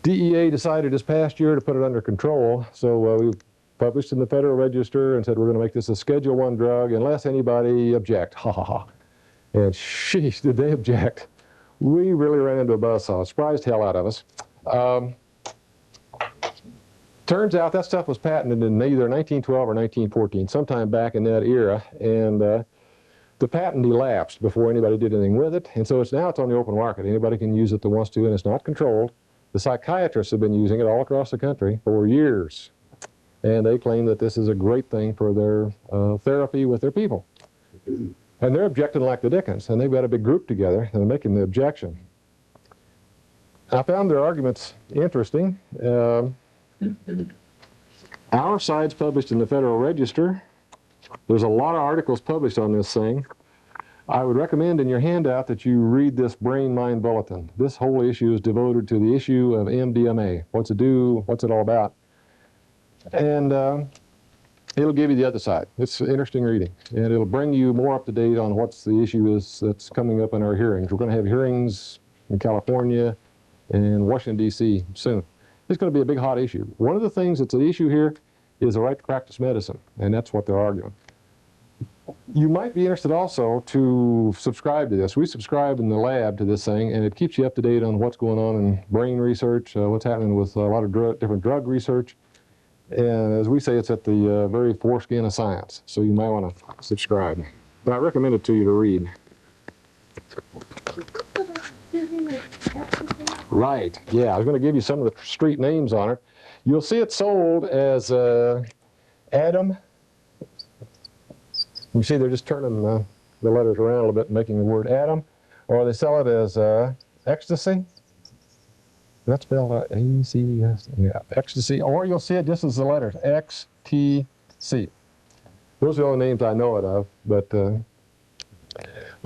DEA decided this past year to put it under control, so we published in the Federal Register and said we're going to make this a Schedule I drug unless anybody object. Ha ha ha. And sheesh, did they object. We really ran into a buzzsaw. It surprised the hell out of us. Turns out that stuff was patented in either 1912 or 1914, sometime back in that era, and the patent elapsed before anybody did anything with it, and so now it's on the open market. Anybody can use it that wants to, and it's not controlled. The psychiatrists have been using it all across the country for years, and they claim that this is a great thing for their therapy with their people. And they're objecting like the dickens, and they've got a big group together, and they're making the objection. I found their arguments interesting. Our side's published in the Federal Register. There's a lot of articles published on this thing. I would recommend in your handout that you read this Brain Mind Bulletin. This whole issue is devoted to the issue of MDMA. What's it do? What's it all about? And it'll give you the other side. It's interesting reading. And it'll bring you more up to date on what's the issue is that's coming up in our hearings. We're going to have hearings in California and Washington, D.C. soon. It's going to be a big hot issue. One of the things that's at issue here is the right to practice medicine, and that's what they're arguing. You might be interested also to subscribe to this. We subscribe in the lab to this thing, and it keeps you up to date on what's going on in brain research, what's happening with a lot of different drug research. And as we say, it's at the very foreskin of science, so you might want to subscribe. But I recommend it to you to read. Right, yeah, I was going to give you some of the street names on it. You'll see it sold as Adam. You see they're just turning the letters around a little bit, making the word Adam. Or they sell it as Ecstasy. That's spelled out E-C-S, yeah, Ecstasy. Or you'll see it just as the letters, X-T-C. Those are the only names I know it of, but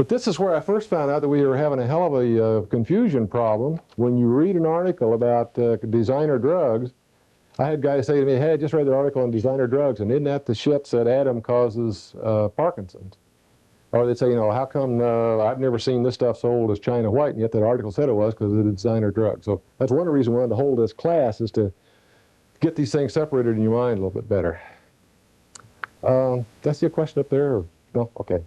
this is where I first found out that we were having a hell of a confusion problem. When you read an article about designer drugs, I had guys say to me, hey, I just read the article on designer drugs, and isn't that the shits that Adam causes Parkinson's? Or they'd say, you know, how come I've never seen this stuff sold as China White, and yet that article said it was because of the designer drug. So that's one of the reasons we wanted to hold this class, is to get these things separated in your mind a little bit better. That's your question up there? Or? No? Okay.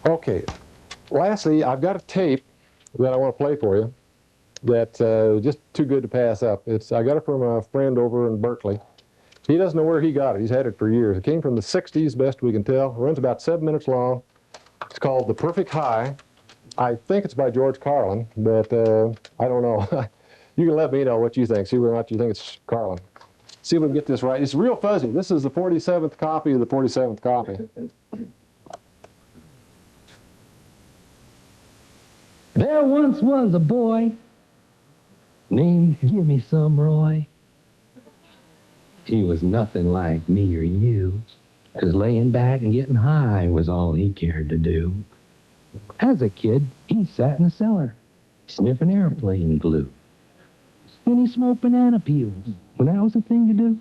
Okay. Lastly, I've got a tape that I want to play for you that's just too good to pass up. I got it from a friend over in Berkeley. He doesn't know where he got it. He's had it for years. It came from the 60s, best we can tell. It runs about 7 minutes long. It's called The Perfect High. I think it's by George Carlin, but I don't know. You can let me know what you think. See whether or not you think it's Carlin. See if we can get this right. It's real fuzzy. This is the 47th copy of the 47th copy. There once was a boy named Gimme Some Roy. He was nothing like me or you, 'cause laying back and getting high was all he cared to do. As a kid, he sat in the cellar, sniffing airplane glue. Then he smoked banana peels when that was a thing to do.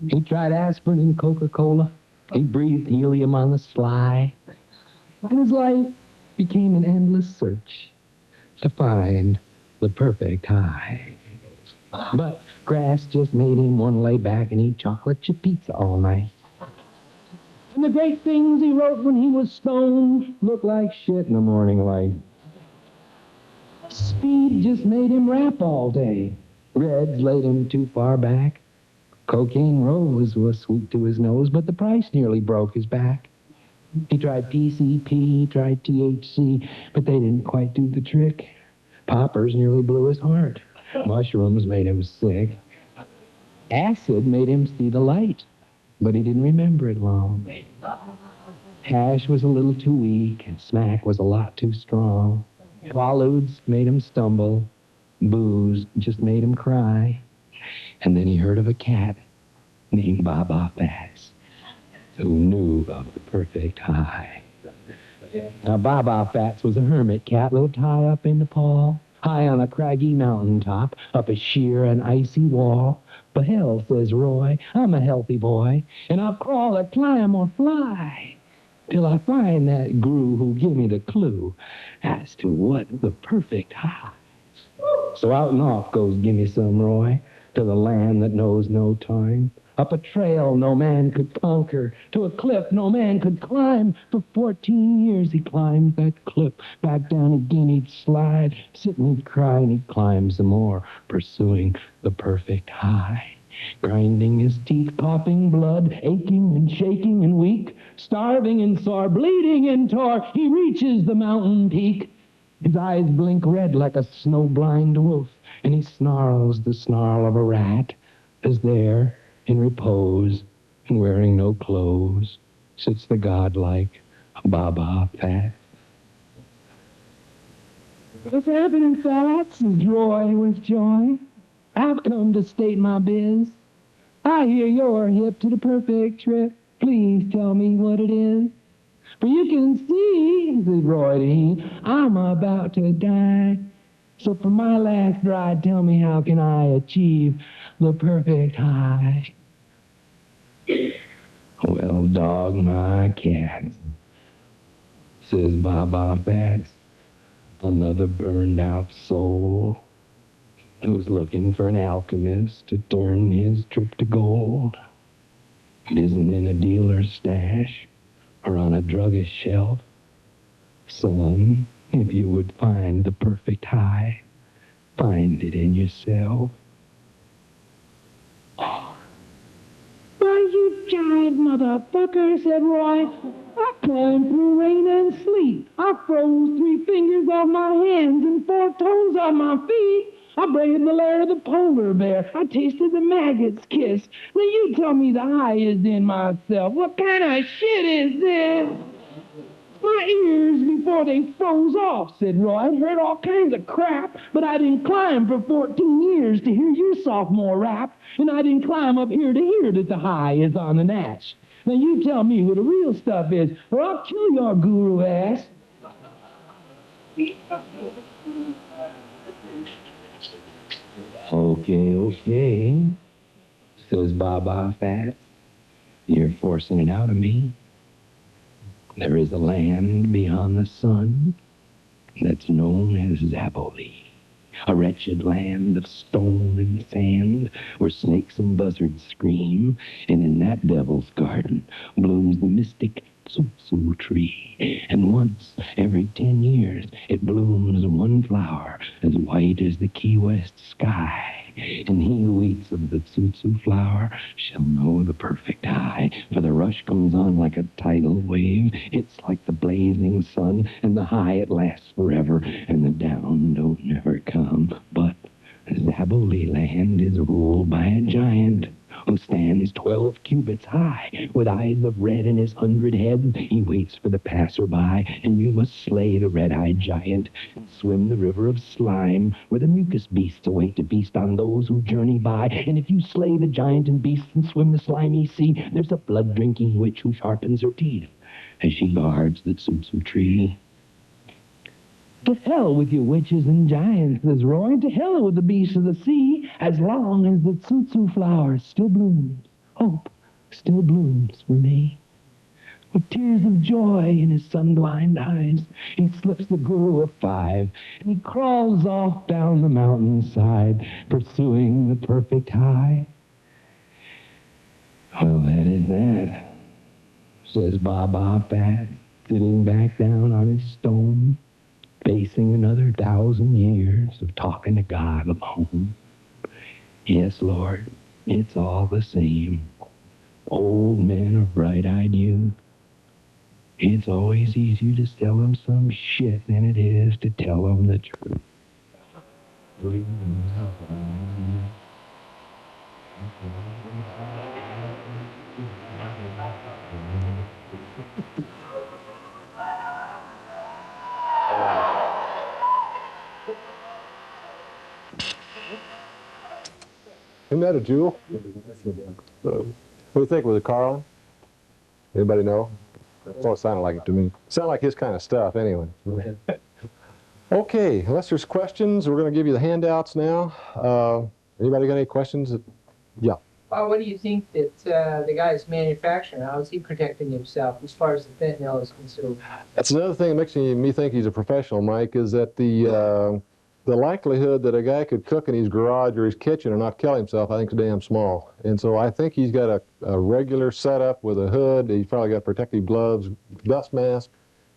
He tried aspirin and Coca-Cola. He breathed helium on the sly. And his life became an endless search to find the perfect high. But grass just made him want to lay back and eat chocolate chip pizza all night. And the great things he wrote when he was stoned looked like shit in the morning light. Speed just made him rap all day. Reds laid him too far back. Cocaine Rose was sweet to his nose, but the price nearly broke his back. He tried PCP, he tried THC, but they didn't quite do the trick. Poppers nearly blew his heart. Mushrooms made him sick. Acid made him see the light, but he didn't remember it long. Hash was a little too weak, and smack was a lot too strong. Quaaludes made him stumble. Booze just made him cry. And then he heard of a cat named Baba Fats who knew of the perfect high. Now, Baba Fats was a hermit cat, lived high up in Nepal, high on a craggy mountaintop, up a sheer and icy wall. But hell, says Roy, I'm a healthy boy, and I'll crawl or climb or fly till I find that guru who give me the clue as to what the perfect high. So out and off goes Gimme Some Roy, to the land that knows no time, up a trail no man could conquer, to a cliff no man could climb. For 14 years he climbed that cliff, back down again he'd slide, sit and he'd cry and he'd climb some more, pursuing the perfect high. Grinding his teeth, coughing blood, aching and shaking and weak, starving and sore, bleeding and tore, he reaches the mountain peak. His eyes blink red like a snow-blind wolf, and he snarls the snarl of a rat, as there, in repose, and wearing no clothes, sits the godlike Baba Fat. What's happening, Fats? Says Roy with joy. I've come to state my biz. I hear you're hip to the perfect trip. Please tell me what it is. For you can see, said Roy to he, I'm about to die. So for my last ride, tell me how can I achieve the perfect high? Well, dog my cat, says Baba Fats, another burned out soul who's looking for an alchemist to turn his trip to gold. It isn't in a dealer's stash or on a druggist's shelf. Son, if you would find the perfect high, find it in yourself. Oh. Why, you jive motherfucker, said Roy. I climbed through rain and sleet. I froze 3 fingers off my hands and 4 toes off my feet. I braved the lair of the polar bear. I tasted the maggot's kiss. Now you tell me the high is in myself. What kind of shit is this? My ears before they froze off, said Roy. I'd heard all kinds of crap, but I didn't climb for 14 years to hear your sophomore rap, and I didn't climb up here to hear that the high is on the natch. Now you tell me who the real stuff is, or I'll kill your guru ass. Okay, says Baba Fat. You're forcing it out of me. There is a land beyond the sun that's known as Zaboli, a wretched land of stone and sand where snakes and buzzards scream, and in that devil's garden blooms the mystic Tsutsu tree, and once every 10 years it blooms one flower as white as the Key West sky. And he who eats of the Tsutsu flower shall know the perfect high, for the rush comes on like a tidal wave. It's like the blazing sun, and the high it lasts forever, and the down don't never come. But Zaboli land is ruled by a giant who stands 12 cubits high, with eyes of red in his 100 heads. He waits for the passerby, and you must slay the red-eyed giant and swim the river of slime, where the mucus beasts await to feast on those who journey by. And if you slay the giant and beasts and swim the slimy sea, there's a blood-drinking witch who sharpens her teeth as she guards the Tsutsu tree. To hell with you witches and giants, says Roy. To hell with the beasts of the sea, as long as the Tsutsu flower still blooms. Hope still blooms for me. With tears of joy in his sun-blind eyes, he slips the guru a 5, and he crawls off down the mountainside, pursuing the perfect high. Well, that is that, says Baba Fat, sitting back down on his stone, facing another 1,000 years of talking to God alone. Yes, Lord, it's all the same. Old men of bright-eyed youth. It's always easier to sell them some shit than it is to tell them the truth. Isn't that a jewel? What do you think? Was it Carlin? Anybody know? Well, it sounded like it to me. Sounded like his kind of stuff, anyway. Okay, unless there's questions, we're going to give you the handouts now. Anybody got any questions? Yeah. Well, what do you think that the guy's manufacturing? How is he protecting himself as far as the fentanyl is concerned? That's another thing that makes me think he's a professional, Mike, is that the likelihood that a guy could cook in his garage or his kitchen and not kill himself, I think, is damn small. And so I think he's got a regular setup with a hood. He's probably got protective gloves, dust mask,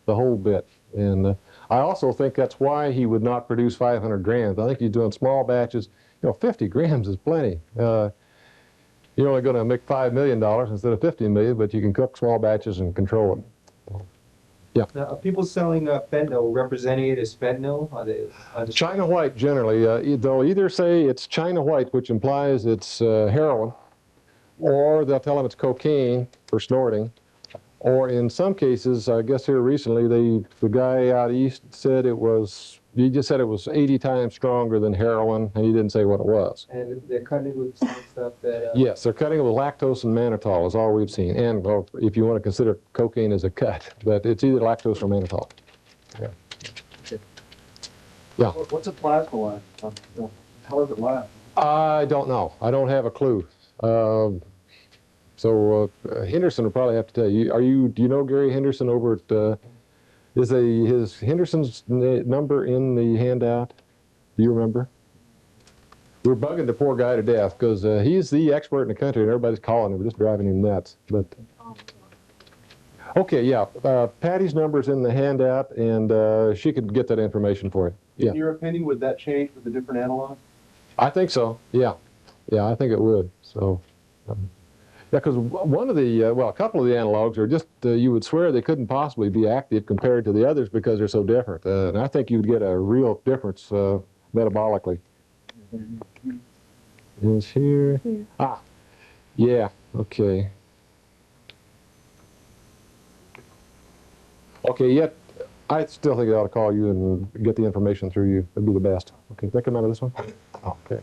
the whole bit. And I also think that's why he would not produce 500 grams. I think he's doing small batches. 50 grams is plenty. You're only going to make $5 million instead of $50 million, but you can cook small batches and control it. Yeah. Now, are people selling fentanyl representing it as fentanyl? Are they, China white generally. They'll either say it's China white, which implies it's heroin, or they'll tell them it's cocaine for snorting. Or in some cases, I guess here recently, the guy out east said he just said it was 80 times stronger than heroin, and he didn't say what it was. and they're cutting it with some stuff that... Yes, they're cutting it with lactose and mannitol is all we've seen. And well, if you want to consider cocaine as a cut, but it's either lactose or mannitol. Yeah. Yeah. What's a plasma line? How does it last? I don't know. I don't have a clue. So Henderson will probably have to tell you. Do you know Gary Henderson over at, is Henderson's number in the handout? Do you remember? We're bugging the poor guy to death because he's the expert in the country and everybody's calling him. We're just driving him nuts. But okay, yeah. Patty's number's in the handout and she could get that information for you. Yeah. In your opinion, would that change with the different analogs? I think so. Yeah. Yeah, I think it would. So. Yeah, because one of the, a couple of the analogs are just, you would swear they couldn't possibly be active compared to the others because they're so different. And I think you'd get a real difference metabolically. Is here. Ah, yeah, okay. Okay, yet I still think I ought to call you and get the information through you. That'd be the best. Okay, that come out of this one? Okay.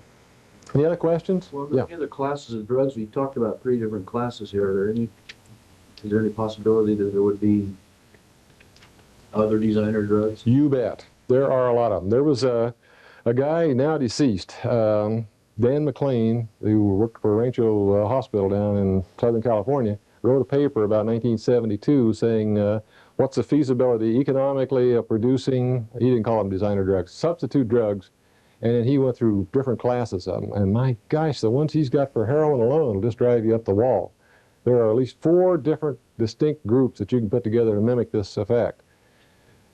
Any other questions? Well, Yeah. the other classes of drugs, we talked about 3 different classes here. Is there any possibility that there would be other designer drugs? You bet. There are a lot of them. There was a guy now deceased, Dan McLean, who worked for Rancho Hospital down in Southern California, wrote a paper about 1972 saying what's the feasibility economically of producing, he didn't call them designer drugs, substitute drugs. And then he went through different classes of them. And my gosh, the ones he's got for heroin alone will just drive you up the wall. There are at least 4 different distinct groups that you can put together to mimic this effect.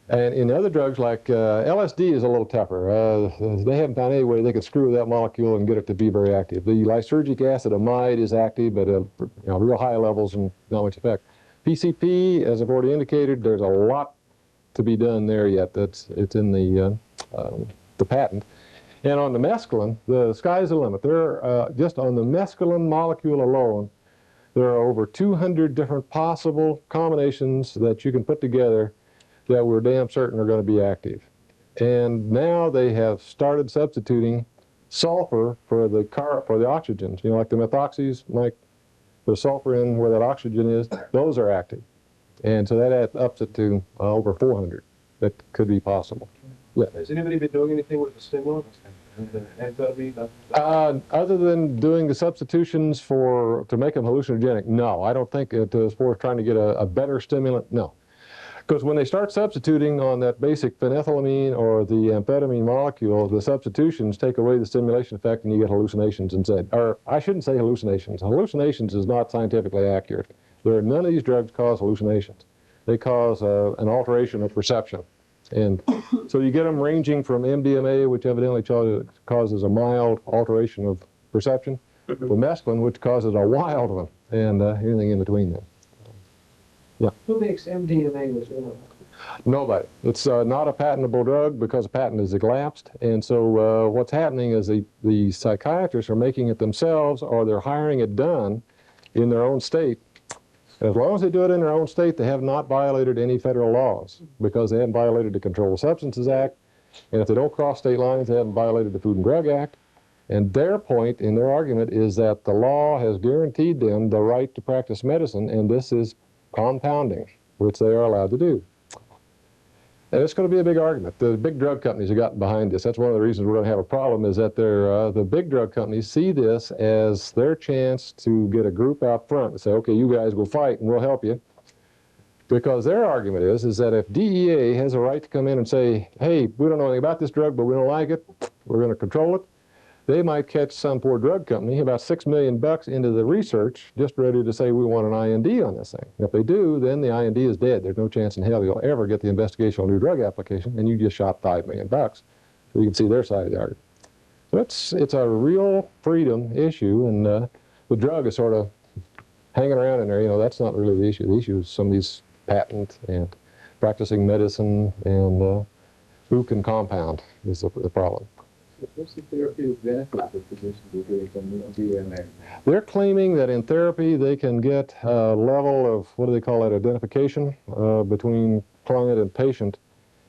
And in other drugs like LSD is a little tougher. They haven't found any way they could screw with that molecule and get it to be very active. The lysergic acid amide is active, but real high levels and not much effect. PCP, as I've already indicated, there's a lot to be done there yet. It's in the patent. And on the mescaline, the sky's the limit. Just on the mescaline molecule alone, there are over 200 different possible combinations that you can put together that we're damn certain are going to be active. And now they have started substituting sulfur for the oxygens. Like the methoxys, like the sulfur in where that oxygen is, those are active. And so that ups it to over 400 that could be possible. Yeah. Has anybody been doing anything with the stimulants? Amphetamine? Other than doing the substitutions to make them hallucinogenic, no. I don't think as far as trying to get a better stimulant, no. Because when they start substituting on that basic phenethylamine or the amphetamine molecule, the substitutions take away the stimulation effect and you get hallucinations instead. Or I shouldn't say hallucinations. Hallucinations is not scientifically accurate. None of these drugs cause hallucinations. They cause an alteration of perception. And so you get them ranging from MDMA, which evidently causes a mild alteration of perception, to mescaline, which causes a wild one, and anything in between there. Who makes MDMA with oil? Nobody. It's not a patentable drug because the patent is elapsed. And so what's happening is the psychiatrists are making it themselves, or they're hiring it done in their own state. And as long as they do it in their own state, they have not violated any federal laws because they haven't violated the Controlled Substances Act. And if they don't cross state lines, they haven't violated the Food and Drug Act. And their point in their argument is that the law has guaranteed them the right to practice medicine, and this is compounding, which they are allowed to do. And it's going to be a big argument. The big drug companies have gotten behind this. That's one of the reasons we're going to have a problem, is that the big drug companies see this as their chance to get a group out front and say, okay, you guys go fight and we'll help you. Because their argument is that if DEA has a right to come in and say, hey, we don't know anything about this drug, but we don't like it, we're going to control it, they might catch some poor drug company about $6 million into the research, just ready to say we want an IND on this thing. And if they do, then the IND is dead. There's no chance in hell you'll ever get the investigational new drug application, and you just shot $5 million. So you can see their side of the argument. So it's a real freedom issue, and the drug is sort of hanging around in there. You know, that's not really the issue. The issue is some of these patent and practicing medicine and who can compound is the problem. What's the therapeutic benefit of physicians who are doing MDMA? They're claiming that in therapy they can get a level of, what do they call it, identification between client and patient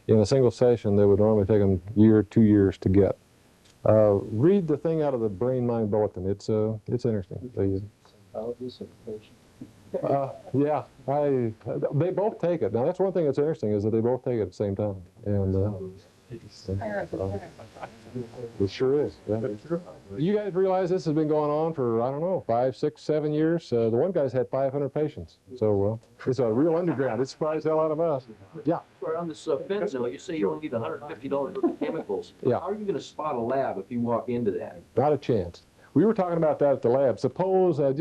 in a single session that would normally take them a year, 2 years to get. Read the thing out of the Brain Mind Bulletin. It's interesting. Yeah, they both take it. Now that's one thing that's interesting, is that they both take it at the same time. And it sure is. Yeah. You guys realize this has been going on for, I don't know, 5, 6, 7 years? The one guy's had 500 patients. So it's a real underground. It surprised the hell out of us. Yeah. On this fentanyl, you say you only need $150 worth of chemicals. Yeah. How are you going to spot a lab if you walk into that? Not a chance. We were talking about that at the lab. Suppose, just